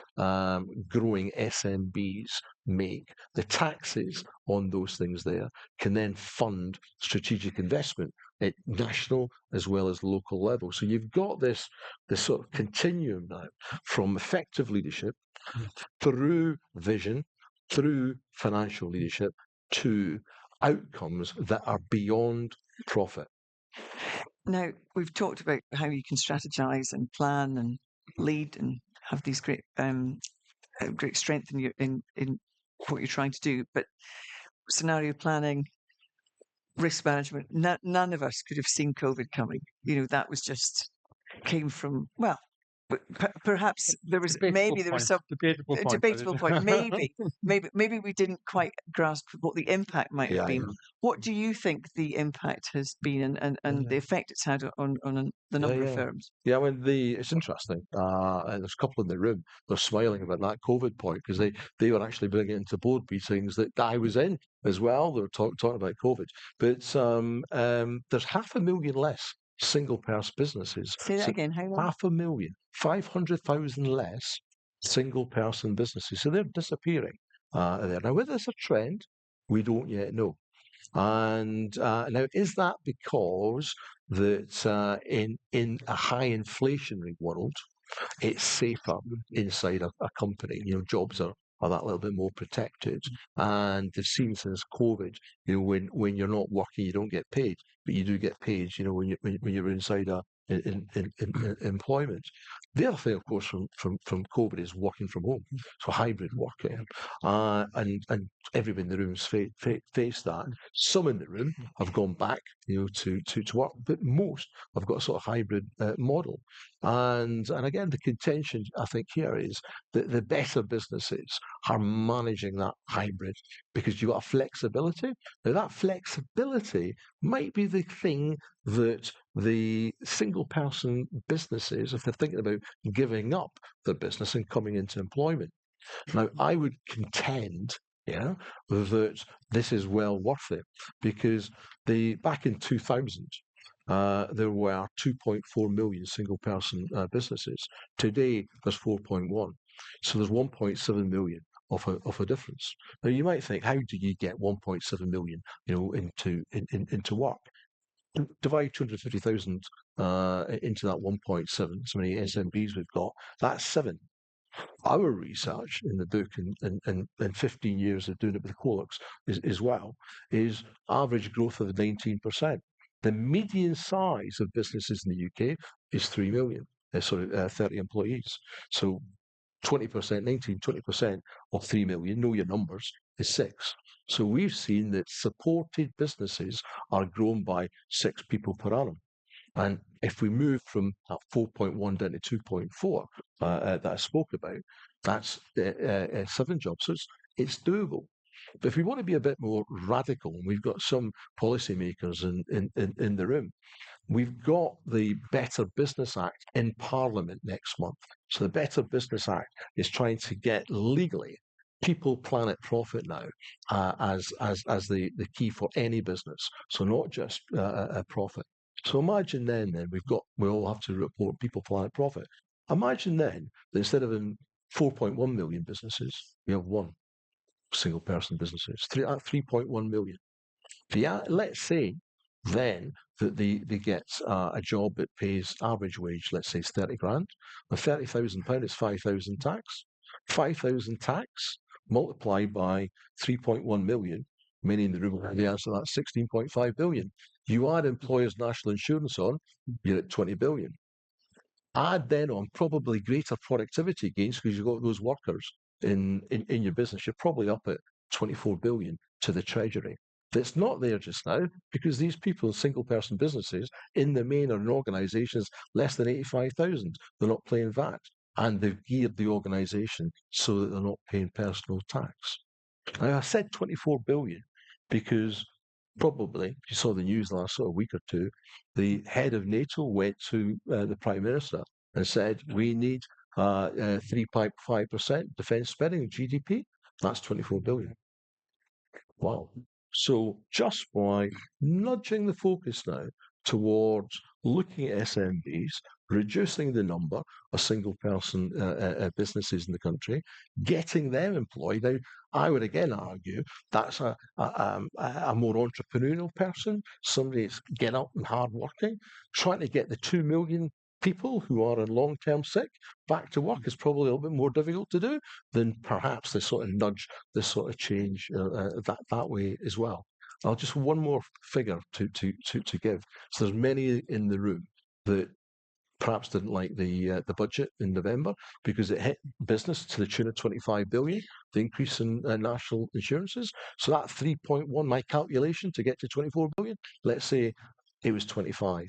D: growing SMBs make, the taxes on those things there can then fund strategic investment at national as well as local level. So you've got this sort of continuum now from effective leadership through vision, through financial leadership to outcomes that are beyond profit.
C: Now, we've talked about how you can strategize and plan and lead and have these great strength in what you're trying to do, but scenario planning, risk management, none of us could have seen COVID coming. That was just came from, well, perhaps there was some debatable point. Maybe we didn't quite grasp what the impact might have been. What do you think the impact has been and the effect it's had on the number of firms?
D: Yeah, it's interesting. There's a couple in the room. They're smiling about that COVID point because they were actually bringing it into board meetings that I was in as well. They were talking about COVID, but there's 500,000 less single-person businesses.
C: Say that again. How long?
D: 500,000, 500,000 less single-person businesses. So they're disappearing there. Now, whether it's a trend, we don't yet know. And now, is that because that in a high inflationary world, it's safer inside a company? Jobs are that little bit more protected. And they've seen since COVID, when you're not working, you don't get paid, but you do get paid, when you're inside in employment. The other thing, of course, from COVID is working from home, so hybrid working, and everybody in the room's faced that. Some in the room have gone back, to work, but most have got a sort of hybrid model. And again, the contention I think here is that the better businesses are managing that hybrid because you've got flexibility. Now, that flexibility might be the thing that the single-person businesses, if they're thinking about giving up their business and coming into employment. Now, I would contend, that this is well worth it because back in 2000, there were 2.4 million single-person businesses. Today, there's 4.1. So there's 1.7 million of a difference. Now, you might think, how do you get 1.7 million, into work? Divide 250,000 into that 1.7, so many SMBs we've got, that's 7. Our research in the book and 15 years of doing it with QuoLux as well is average growth of 19%. The median size of businesses in the UK is 3 million, 30 employees. So 20%, 20% of 3 million, know your numbers, is 6. So we've seen that supported businesses are grown by 6 people per annum. And if we move from 4.1 down to 2.4 that I spoke about, that's 7 jobs. So it's doable. But if we want to be a bit more radical, and we've got some policymakers in the room, we've got the Better Business Act in Parliament next month. So the Better Business Act is trying to get legally people, planet, profit now as the key for any business. So not just a profit. So imagine then we all have to report people, planet, profit. Imagine then that instead of in 4.1 million businesses, we have 1 single person businesses, 3.1 million. Let's say then that they get a job that pays average wage, let's say it's 30 grand. With £30,000, it's 5,000 tax. 5,000 tax multiplied by 3.1 million, many in the room have the answer to that, 16.5 billion. You add employers' national insurance on, you're at 20 billion. Add then on probably greater productivity gains because you've got those workers in your business, you're probably up at 24 billion to the Treasury. That's not there just now because these people, single-person businesses, in the main are in organisations less than 85,000. They're not paying VAT. And they've geared the organisation so that they're not paying personal tax. Now, I said 24 billion because probably, you saw the news last week or two, the head of NATO went to the Prime Minister and said, we need 3.5% defence spending, GDP. That's 24 billion. Wow. So just by nudging the focus now towards looking at SMBs, reducing the number of single-person businesses in the country, getting them employed. Now, I would again argue that's a more entrepreneurial person, somebody that's get up and hardworking, trying to get the 2 million people who are in long-term sick back to work is probably a little bit more difficult to do than perhaps this sort of nudge, this sort of change that way as well. I'll just one more figure to give. So there's many in the room that perhaps didn't like the budget in November because it hit business to the tune of 25 billion, the increase in national insurances. So that 3.1, my calculation to get to 24 billion, let's say it was 25.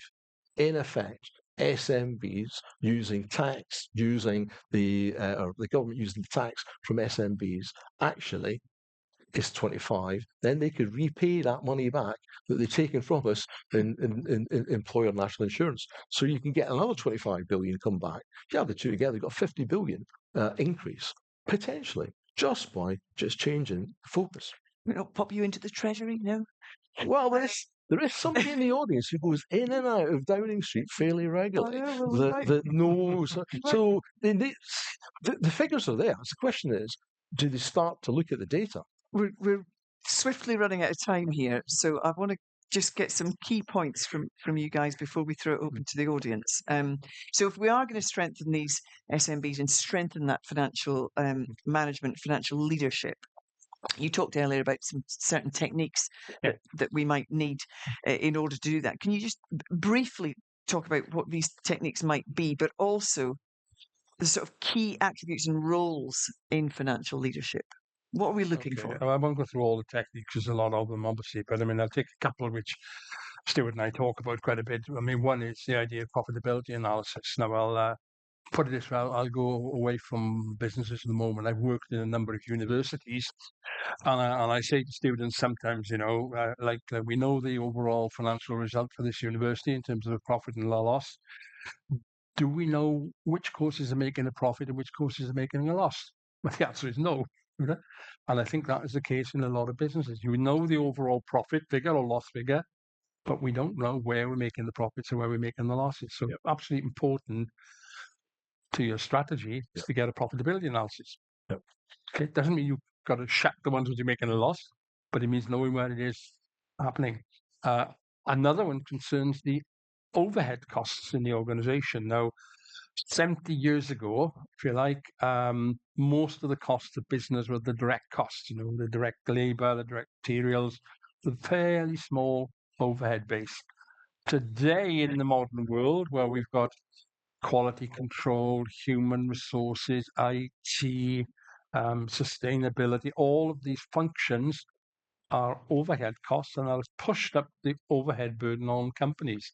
D: In effect, SMBs using tax, using or the government using the tax from SMBs actually is 25, then they could repay that money back that they've taken from us in employer national insurance. So you can get another 25 billion come back. You have the two together, you've got a 50 billion increase, potentially, just by just changing focus.
C: It'll pop you into the Treasury, no?
D: Well, there is somebody in the audience who goes in and out of Downing Street fairly regularly that knows. So the figures are there. The question is, do they start to look at the data?
C: We're swiftly running out of time here, so I want to just get some key points from you guys before we throw it open to the audience. So if we are going to strengthen these SMBs and strengthen that financial management, financial leadership, you talked earlier about some certain techniques that we might need in order to do that. Can you just briefly talk about what these techniques might be, but also the sort of key attributes and roles in financial leadership? What are we looking for?
B: I won't go through all the techniques. There's a lot of them, obviously, but I mean, I'll take a couple which Stewart and I talk about quite a bit. I mean, one is the idea of profitability analysis. Now, I'll put it this way, I'll go away from businesses at the moment. I've worked in a number of universities, and I say to students sometimes, we know the overall financial result for this university in terms of a profit and a loss. Do we know which courses are making a profit and which courses are making a loss? Well, the answer is no. Okay? And I think that is the case in a lot of businesses. You know the overall profit figure or loss figure, but we don't know where we're making the profits and where we're making the losses. So absolutely important to your strategy is to get a profitability analysis. Okay, it doesn't mean you've got to shut the ones which are making a loss, but it means knowing where it is happening. Another one concerns the overhead costs in the organization. Now, 70 years ago, if you like, most of the costs of business were the direct costs, the direct labor, the direct materials, the fairly small overhead base. Today, in the modern world, where we've got quality control, human resources, IT, sustainability, all of these functions are overhead costs, and that has pushed up the overhead burden on companies.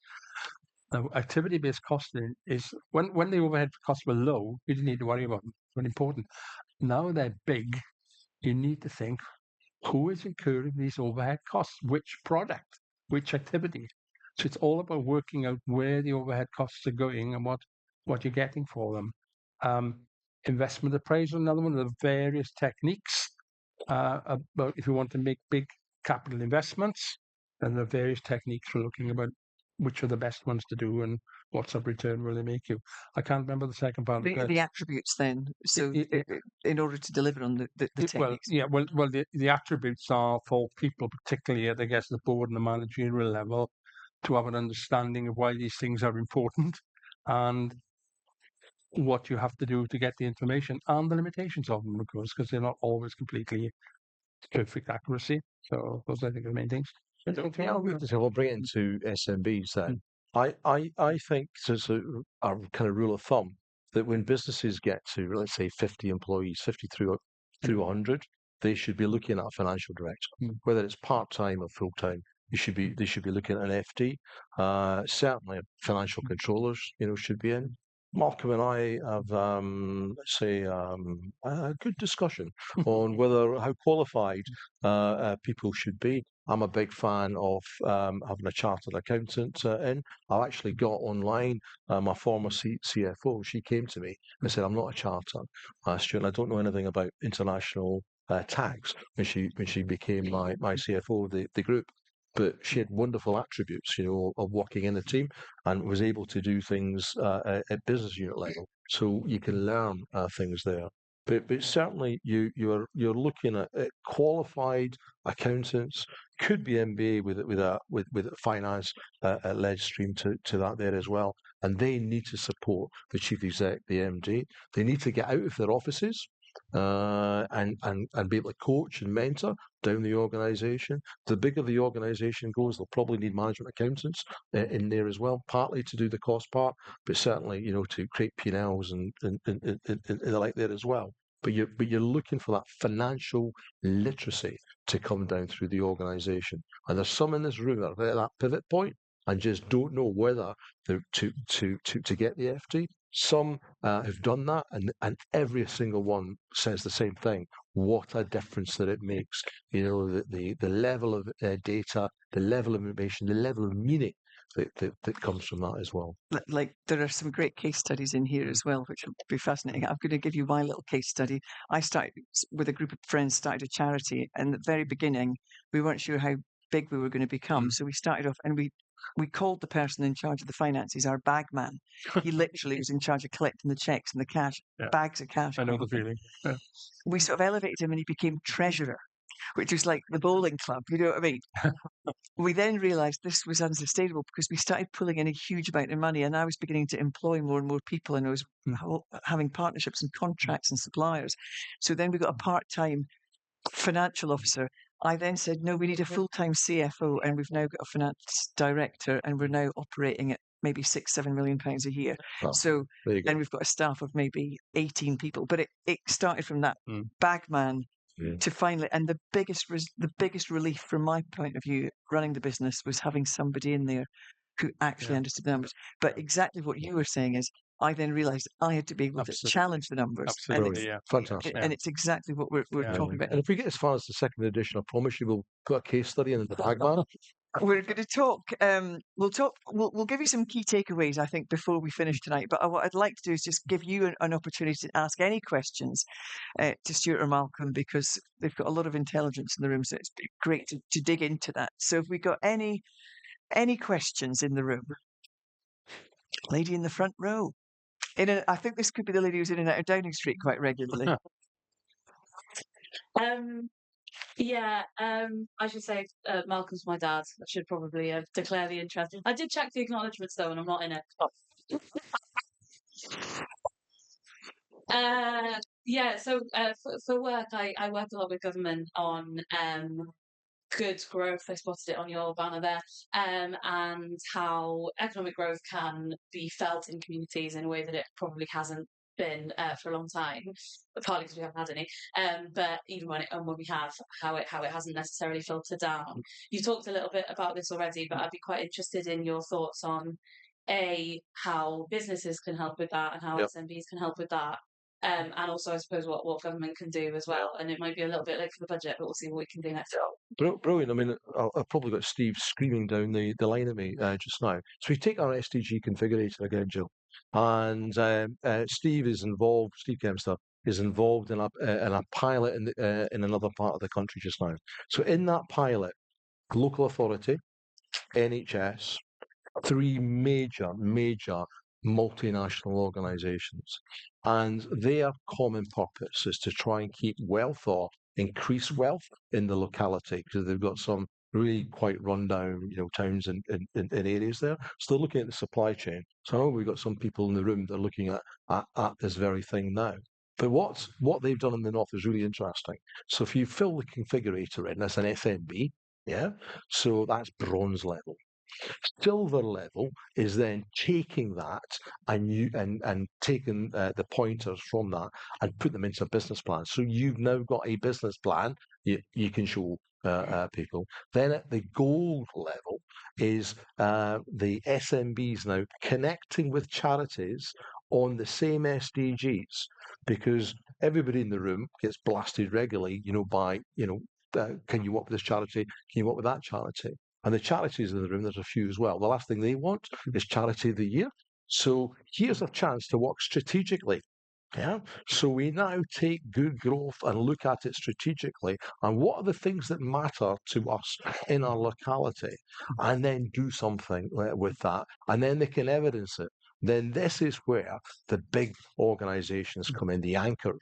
B: Now, activity-based costing is when the overhead costs were low, you didn't need to worry about them. It's very important. Now they're big. You need to think, who is incurring these overhead costs? Which product? Which activity? So it's all about working out where the overhead costs are going and what you're getting for them. Investment appraisal, another one of the various techniques. About if you want to make big capital investments, then there are various techniques for looking about which are the best ones to do and what sort of return will they make you. I can't remember the second part.
C: The attributes then, so in order to deliver on the techniques.
B: The attributes are for people, particularly at, I guess, the board and the managerial level, to have an understanding of why these things are important and what you have to do to get the information and the limitations of them, of course, because they're not always completely perfect accuracy. So those, I think, are the main things.
D: We'll bring it into SMBs then. I think there's a kind of rule of thumb that when businesses get to, let's say, 50 employees, 50 through 100, they should be looking at a financial director, whether it's part-time or full-time. They should be looking at an FD. Certainly, financial controllers, should be in. Malcolm and I have, a good discussion on how qualified people should be. I'm a big fan of having a chartered accountant in. I've actually got online my former CFO. She came to me and said, "I'm not a chartered, Stuart, and I don't know anything about international tax." When she became my CFO of the group. but she had wonderful attributes, of working in a team and was able to do things at business unit level. So you can learn things there. But certainly you're looking at qualified accountants, could be MBA with a finance led stream to that there as well, and they need to support the chief exec, the MD. They need to get out of their offices and be able to coach and mentor down the organisation. The bigger the organisation goes, they'll probably need management accountants in there as well, partly to do the cost part, but certainly to create P&Ls and the like there as well. But you're looking for that financial literacy to come down through the organisation. And there's some in this room that are at that pivot point and just don't know whether to get the FD. Some have done that, and every single one says the same thing. What a difference that it makes. The level of data, the level of information, the level of meaning that comes from that as well.
C: Like, there are some great case studies in here as well, which will be fascinating. I'm going to give you my little case study. I started with a group of friends, started a charity, and at the very beginning, we weren't sure how big we were going to become. So we started off, and we called the person in charge of the finances our bag man. He literally was in charge of collecting the checks and the cash, bags of cash.
B: I know the feeling. Yeah.
C: We sort of elevated him, and he became treasurer, which was like the bowling club. You know what I mean? We then realised this was unsustainable because we started pulling in a huge amount of money, and I was beginning to employ more and more people, and I was having partnerships and contracts and suppliers. So then we got a part-time financial officer. I then said, no, we need a full-time CFO, and we've now got a finance director, and we're now operating at maybe £6-7 million a year.
D: Oh,
C: so then we've got a staff of maybe 18 people. But it started from that bagman to finally, and the biggest relief from my point of view, running the business, was having somebody in there who actually understood the numbers. But exactly what you were saying is, I then realised I had to be able to challenge the numbers.
B: Absolutely,
D: Fantastic.
C: And it's exactly what we're talking about.
D: And if we get as far as the second edition, I promise you we'll put a case study in the bagman.
C: We're going to talk. We'll give you some key takeaways, I think, before we finish tonight. But what I'd like to do is just give you an opportunity to ask any questions to Stewart or Malcolm, because they've got a lot of intelligence in the room. So it's great to dig into that. So if we got any questions in the room, lady in the front row. I think this could be the lady who's in and out of Downing Street quite regularly.
E: I should say Malcolm's my dad. I should probably declare the interest. I did check the acknowledgements though, and I'm not in it. So for work, I work a lot with government on good growth. I spotted it on your banner there, and how economic growth can be felt in communities in a way that it probably hasn't been for a long time, partly because we haven't had any, but even when we have, how it hasn't necessarily filtered down. You talked a little bit about this already, but I'd be quite interested in your thoughts on how businesses can help with that and how SMBs can help with that. And also, I suppose, what government can do as well. And it might be a little bit late for the budget, but we'll see what we can do next.
D: Brilliant. I mean, I've probably got Steve screaming down the line at me just now. So we take our SDG configurator again, Jill. And Steve Kempster is involved in a pilot in another part of the country just now. So in that pilot, local authority, NHS, 3 major multinational organisations, and their common purpose is to try and keep wealth or increase wealth in the locality, because they've got some really quite rundown, towns and areas there. So they're looking at the supply chain. So I know we've got some people in the room that are looking at this very thing now. But what they've done in the north is really interesting. So if you fill the configurator in, that's an FMB, so that's bronze level. Silver level is then taking that and taking the pointers from that and put them into a business plan. So you've now got a business plan you can show people. Then at the gold level is the SMBs now connecting with charities on the same SDGs, because everybody in the room gets blasted regularly, by, can you work with this charity? Can you work with that charity? And the charities in the room, there's a few as well. The last thing they want is Charity of the Year. So here's a chance to work strategically Yeah. So we now take good growth and look at it strategically, and what are the things that matter to us in our locality, and then do something with that, and then they can evidence it. Then this is where the big organisations come in, the anchors.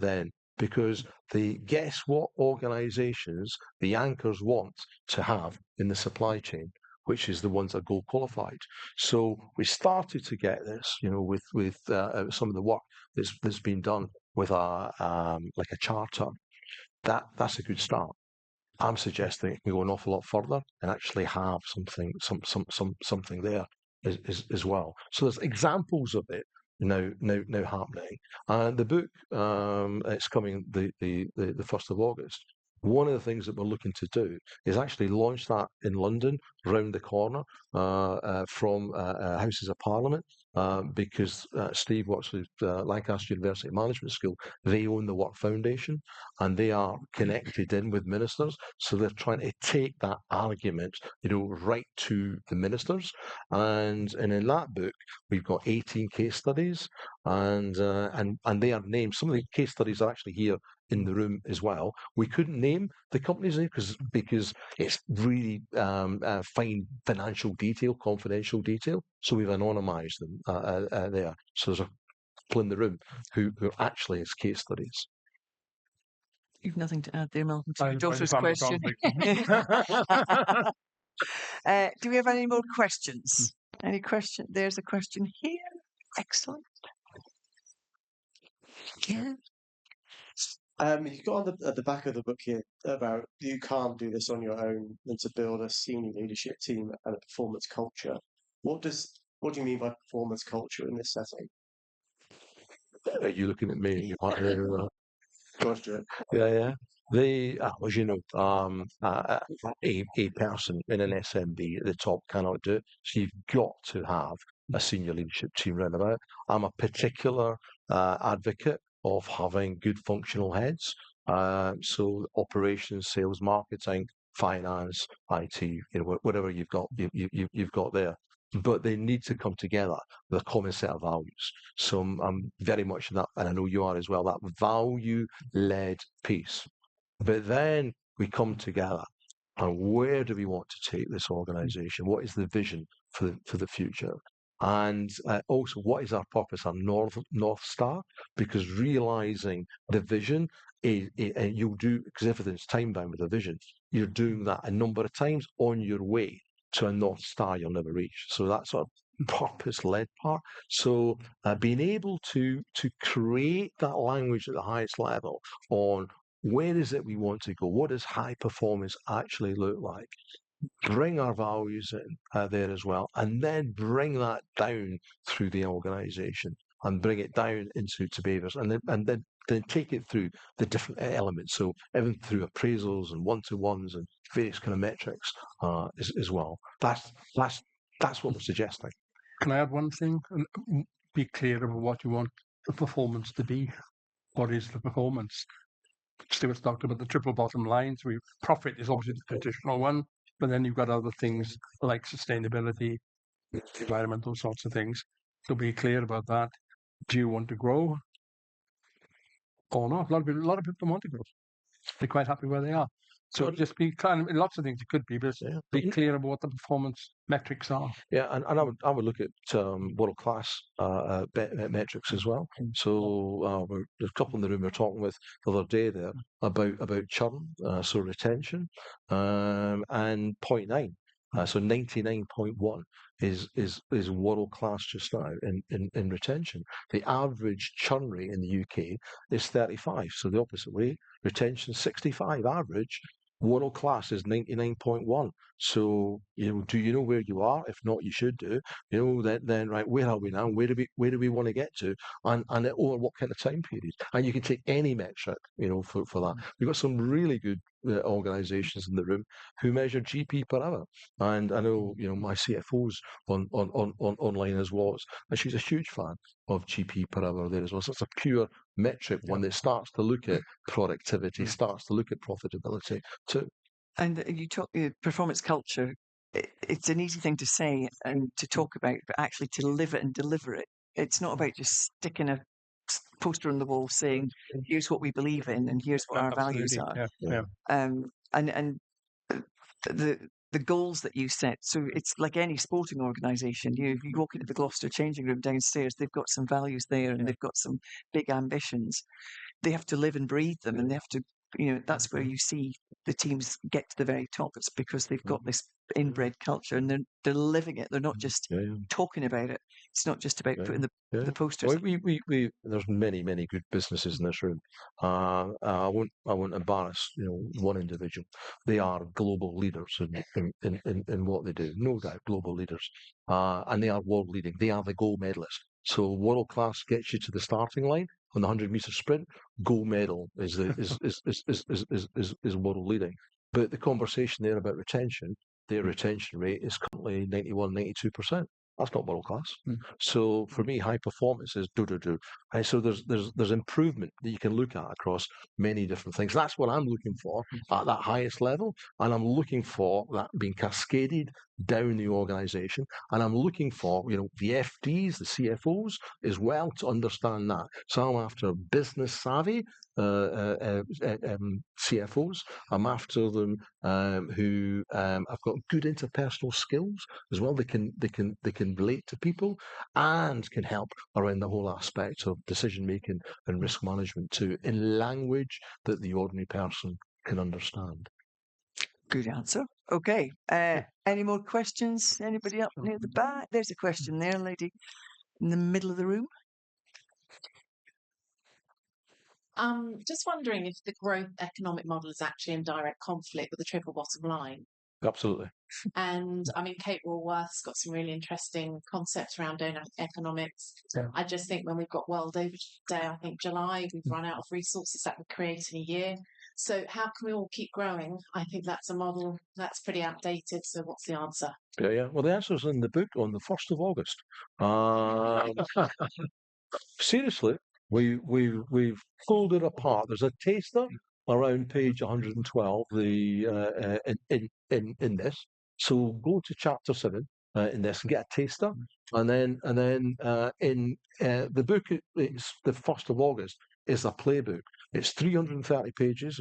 D: Then because guess what organisations the anchors want to have in the supply chain, which is the ones that gold qualified. So we started to get this, with some of the work that's been done with like a charter. That's a good start. I'm suggesting it can go an awful lot further and actually have something there as well. So there's examples of it now happening. And the book, it's coming the 1st of August. One of the things that we're looking to do is actually launch that in London, round the corner from Houses of Parliament, because Steve works with Lancaster University Management School. They own the Work Foundation, and they are connected in with ministers. So they're trying to take that argument, right to the ministers. And in that book, we've got 18 case studies, and they are named. Some of the case studies are actually here in the room as well. We couldn't name the companies because it's really fine financial detail, confidential detail. So we've anonymised them there. So there's a couple in the room who actually is case studies.
C: You've nothing to add there, Malcolm, to your
B: I
C: daughter's
B: found it
C: question.
B: conflict.
C: Do we have any more questions? Any question? There's a question here. Excellent. Yeah.
F: You've got at the back of the book here about you can't do this on your own and to build a senior leadership team and a performance culture. What do you mean by performance culture in this setting?
D: Are you looking at me?
F: Gotcha.
D: Yeah. As you know, a person in an SMB at the top cannot do it. So you've got to have a senior leadership team round about. I'm a particular advocate of having good functional heads. So operations, sales, marketing, finance, IT, whatever you've got there. But they need to come together with a common set of values. So I'm very much in that, and I know you are as well, that value-led piece. But then we come together, and where do we want to take this organisation? What is the vision for the future? And also, what is our purpose, our North Star? Because realising the vision, and you'll do, because everything's time bound with a vision, you're doing that a number of times on your way to a North Star you'll never reach. So that's sort of purpose-led part. So being able to create that language at the highest level on where is it we want to go? What does high performance actually look like? Bring our values in there as well, and then bring that down through the organisation and bring it down into behaviours, and then take it through the different elements. So even through appraisals and one-to-ones and various kind of metrics as well. That's what we're suggesting.
B: Can I add one thing? Be clear about what you want the performance to be. What is the performance? Stewart's talked about the triple bottom lines. Profit is obviously the traditional one, but then you've got other things like sustainability, environmental sorts of things. So be clear about that. Do you want to grow or not? A lot of people don't want to grow. They're quite happy where they are. So just be kind of, lots of things it could be, but be clear about what the performance metrics are.
D: Yeah, and I would look at world-class metrics as well. So there's a couple in the room we were talking with the other day there about churn, so retention, and 0.9. So 99.1 is world class just now in retention. The average churn rate in the UK is 35. So the opposite way, retention 65 average. World class is 99.1. So do you know where you are? If not, you should do. Then right, where are we now? Where do we want to get to? And over what kind of time period? And you can take any metric, for that. We've got some really good organisations in the room who measure GP per hour. And I know, my CFO's on online as well, and she's a huge fan of GP per hour there as well. So it's a pure metric one that starts to look at productivity, starts to look at profitability too.
C: And you talk performance culture. It's an easy thing to say and to talk about, but actually to live it and deliver it. It's not about just sticking a poster on the wall saying, "Here's what we believe in, and here's what our values
B: Absolutely.
C: are."
B: Yeah. Yeah.
C: And the goals that you set. So it's like any sporting organisation. You walk into the Gloucester changing room downstairs, they've got some values there, and they've got some big ambitions. They have to live and breathe them, and they have to. That's where you see the teams get to the very top. It's because they've got this inbred culture, and they're living it. They're not just talking about it. It's not just about putting the posters.
D: Well, there's many good businesses in this room. I won't embarrass one individual. They are global leaders in what they do, no doubt, global leaders, and they are world leading. They are the gold medalists. So world class gets you to the starting line on the 100-meter sprint. Gold medal is world leading. But the conversation there about retention, their retention rate is currently 91, 92%. That's not world class. So for me, high performance is do. And so there's improvement that you can look at across many different things. That's what I'm looking for at that highest level, and I'm looking for that being cascaded down the organisation, and I'm looking for the FDs, the CFOs as well to understand that. So I'm after business savvy CFOs. I'm after them who have got good interpersonal skills as well. They can relate to people and can help around the whole aspect of decision making and risk management too, in language that the ordinary person can understand.
C: Good answer. Okay. Any more questions? Anybody up near the back? There's a question there, lady, in the middle of the room.
E: Just wondering if the growth economic model is actually in direct conflict with the triple bottom line.
D: Absolutely.
E: And I mean, Kate Woolworth's got some really interesting concepts around donut economics.
B: Yeah.
E: I just think when we've got World Overage Day, I think July, we've run out of resources that we create in a year. So how can we all keep growing? I think that's a model that's pretty outdated. So what's the answer?
D: Yeah. Well, the answer's in the book on the 1st of August. Seriously, we've pulled it apart. There's a taster around page 112. In this, so go to chapter 7 in this and get a taster, and then in the book, it's the 1st of August is a playbook. It's 330 pages.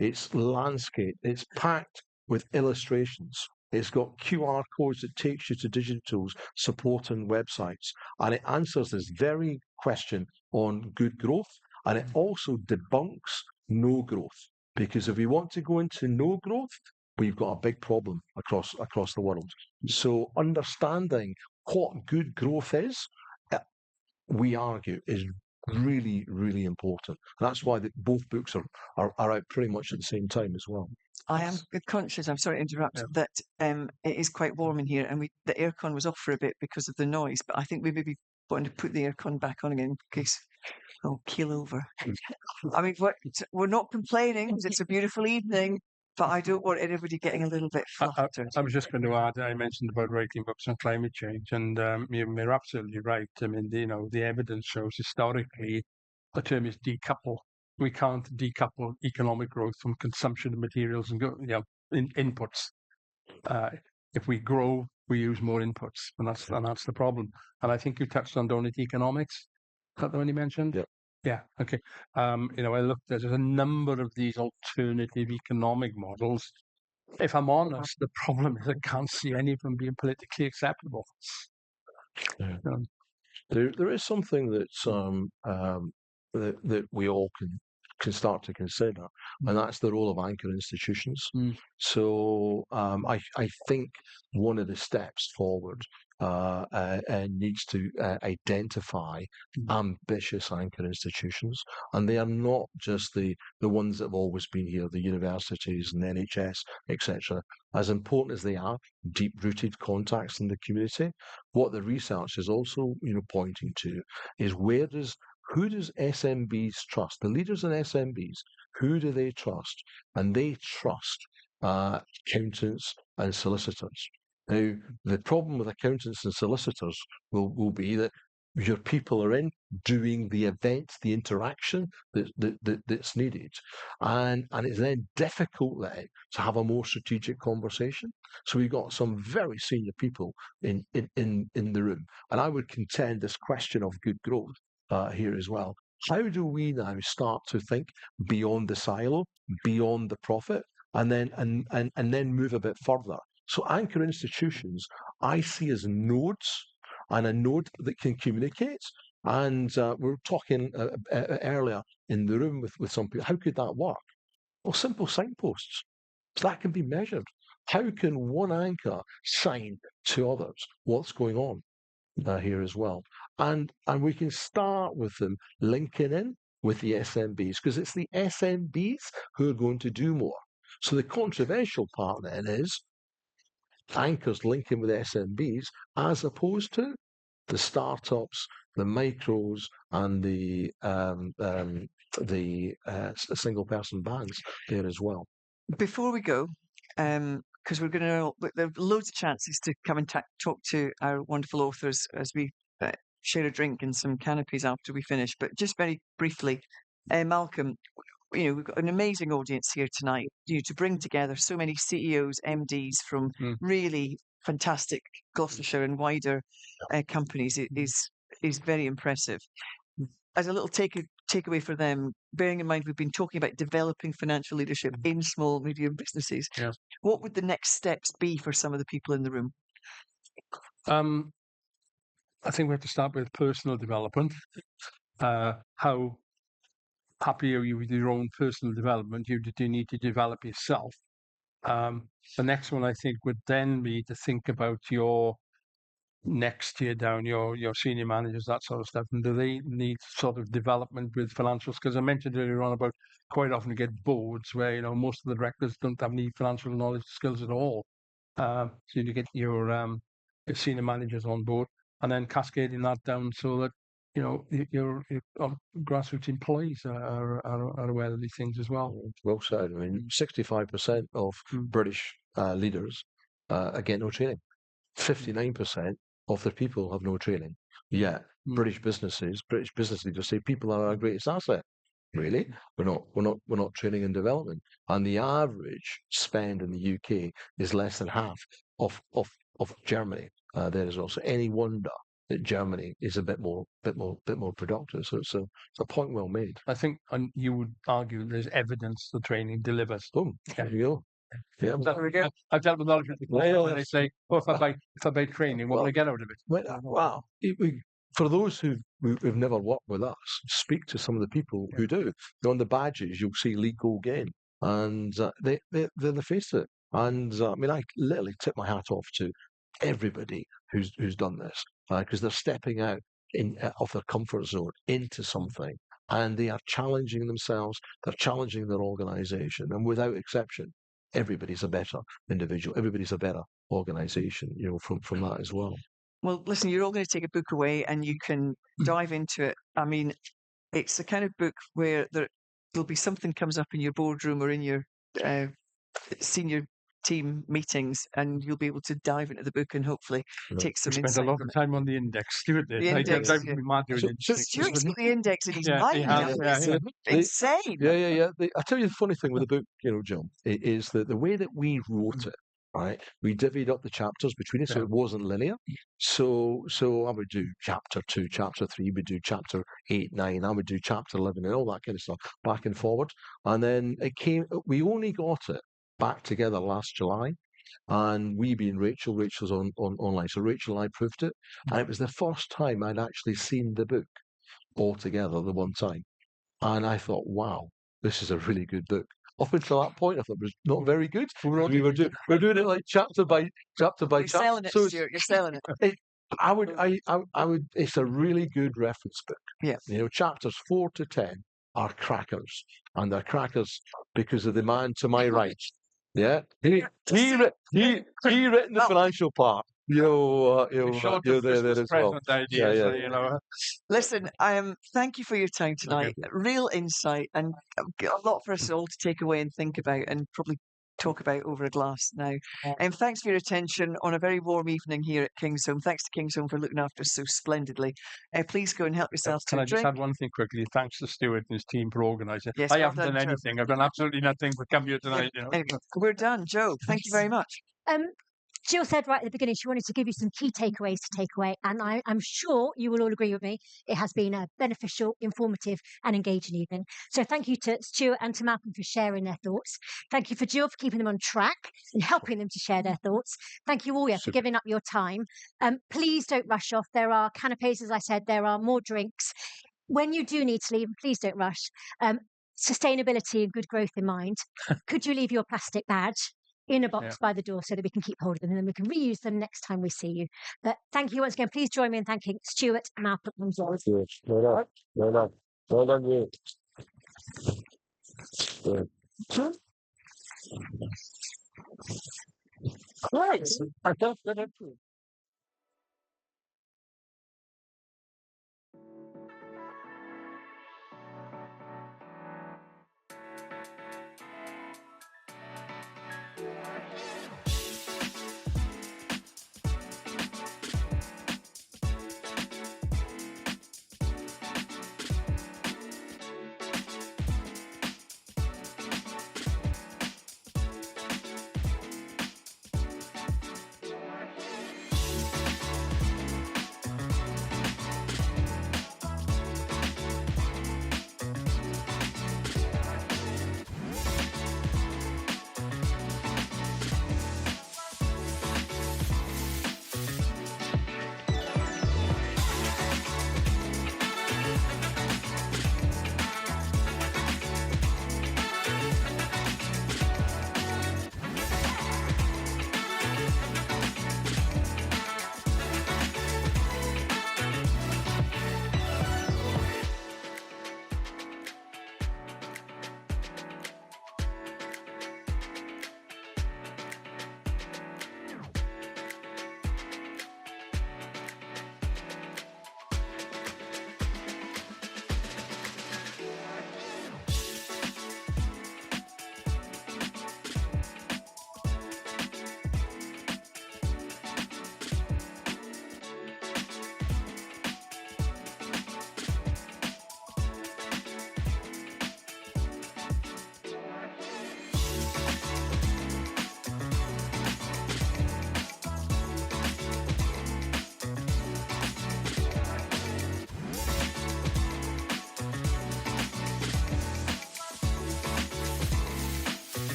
D: It's landscape. It's packed with illustrations. It's got QR codes that takes you to digital supporting websites, and it answers this very question on good growth, and it also debunks no growth. Because if we want to go into no growth, we've got a big problem across the world. So understanding what good growth is, we argue, is really, really important. And that's why both books are out pretty much at the same time as well.
C: I am conscious, I'm sorry to interrupt, that it is quite warm in here, and the aircon was off for a bit because of the noise, but I think we maybe want to put the aircon back on again in case I'll keel over. I mean, we're not complaining because it's a beautiful evening, but I don't want anybody getting a little bit flustered.
B: I was just going to add, I mentioned about writing books on climate change, and you're absolutely right. I mean, the evidence shows historically the term is decouple. We can't decouple economic growth from consumption of materials and inputs. If we grow, we use more inputs, and that's the problem. And I think you touched on donut economics. Is that the one you mentioned?
D: Yeah.
B: Yeah. Okay. I looked. There's a number of these alternative economic models. If I'm honest, the problem is I can't see any of them being politically acceptable.
D: Yeah. There is something that's that we all can start to consider, and that's the role of anchor institutions. So I think one of the steps forward needs to identify ambitious anchor institutions, and they are not just the ones that have always been here, the universities and the NHS, etc. As important as they are, deep-rooted contacts in the community, what the research is also pointing to is who does SMBs trust? The leaders in SMBs, who do they trust? And they trust accountants and solicitors. Now, the problem with accountants and solicitors will be that your people are in doing the event, the interaction that's needed. And it's then difficult then to have a more strategic conversation. So we've got some very senior people in the room. And I would contend this question of good growth here as well How do we now start to think beyond the silo, beyond the profit, and then move a bit further? So anchor institutions I see as nodes, and a node that can communicate. And we were talking earlier in the room with some people. How could that work? Well, simple signposts. So that can be measured. How can one anchor sign to others what's going on here as well? And we can start with them linking in with the SMBs, because it's the SMBs who are going to do more. So the controversial part then is anchors linking with SMBs as opposed to the startups, the micros, and the single person bands there as well.
C: Before we go, because we're going to, there are loads of chances to come and talk to our wonderful authors as we share a drink and some canopies after we finish. But just very briefly, Malcolm, we've got an amazing audience here tonight. To bring together so many CEOs, MDs from really fantastic Gloucestershire and wider companies is very impressive. As a little takeaway for them, bearing in mind we've been talking about developing financial leadership in small, medium businesses, what would the next steps be for some of the people in the room?
B: I think we have to start with personal development. How happy are you with your own personal development? Do you need to develop yourself? The next one, I think, would then be to think about your next tier down, your senior managers, that sort of stuff. And do they need sort of development with financials? Because I mentioned earlier on about quite often you get boards where, most of the directors don't have any financial knowledge skills at all. So you get your senior managers on board, and then cascading that down so that your grassroots employees are aware of these things as well.
D: Well said. I mean, 65% of British leaders get no training. 59% of their people have no training. Yet British business leaders say people are our greatest asset. Really, we're not training and development, and the average spend in the UK is less than half of Germany there as well. So any wonder that Germany is a bit more productive. So it's a point well made.
B: I think, and you would argue there's evidence the training delivers.
D: Oh, there you go. Yeah,
B: I've dealt with a lot of people and they say, "Oh, if I buy training, what will I get out of it?"
D: Wow. For those who've never worked with us, speak to some of the people who do. On the badges, you'll see legal gain, and they're the face of it. And I mean, I literally tip my hat off to everybody who's done this, because they're stepping out of their comfort zone into something, and they are challenging themselves. They're challenging their organisation, and without exception, everybody's a better individual. Everybody's a better organisation, from that as well.
C: Well, listen, you're all going to take a book away and you can dive into it. I mean, it's the kind of book where there'll be something comes up in your boardroom or in your senior team meetings, and you'll be able to dive into the book and hopefully take some insight.
B: Spent a lot of time on the index. Stewart did.
C: The index,
B: Stuart's
C: got the index in his mind. Insane.
D: Yeah. I tell you the funny thing with the book, John, is that the way that we wrote it, right? We divvied up the chapters between us, so it wasn't linear. So I would do chapter 2, chapter 3, we'd do chapter 8, 9, I would do chapter 11, and all that kind of stuff, back and forward. And then we only got it back together last July, and we being Rachel's on online. So Rachel and I proofed it, and it was the first time I'd actually seen the book all together the one time. And I thought, wow, this is a really good book. Up until that point, I thought it was not very good. We're doing it like chapter by chapter.
C: You're selling it, Stuart. You're selling it.
D: I would. It's a really good reference book.
C: Yeah.
D: Chapters 4 to 10 are crackers, and they're crackers because of the man to my right. Yeah, he written the financial part. There as well.
C: Listen, thank you for your time tonight. Okay. Real insight and a lot for us all to take away and think about, and probably talk about over a glass now. And thanks for your attention on a very warm evening here at Kingsholm. Thanks to Kingsholm for looking after us so splendidly. Please go and help yourselves to a drink.
B: Can I just add one thing quickly? Thanks to Stewart and his team for organising.
C: Yes,
B: I haven't done anything. I've done absolutely nothing but come here tonight.
C: Anyway, we're done. Joe, thank you very much.
A: Jill said right at the beginning she wanted to give you some key takeaways to take away, and I'm sure you will all agree with me. It has been a beneficial, informative, and engaging evening. So thank you to Stewart and to Malcolm for sharing their thoughts. Thank you for Jill for keeping them on track and helping them to share their thoughts. Thank you all for
D: Super.
A: giving up your time. Please don't rush off. There are canapes, as I said. There are more drinks. When you do need to leave, please don't rush. Sustainability and good growth in mind. Could you leave your plastic badge in a box by the door so that we can keep hold of them and then we can reuse them next time we see you? But thank you once again. Please join me in thanking Stewart, Malcolm, and Jill.
D: Well done, you. Right. I don't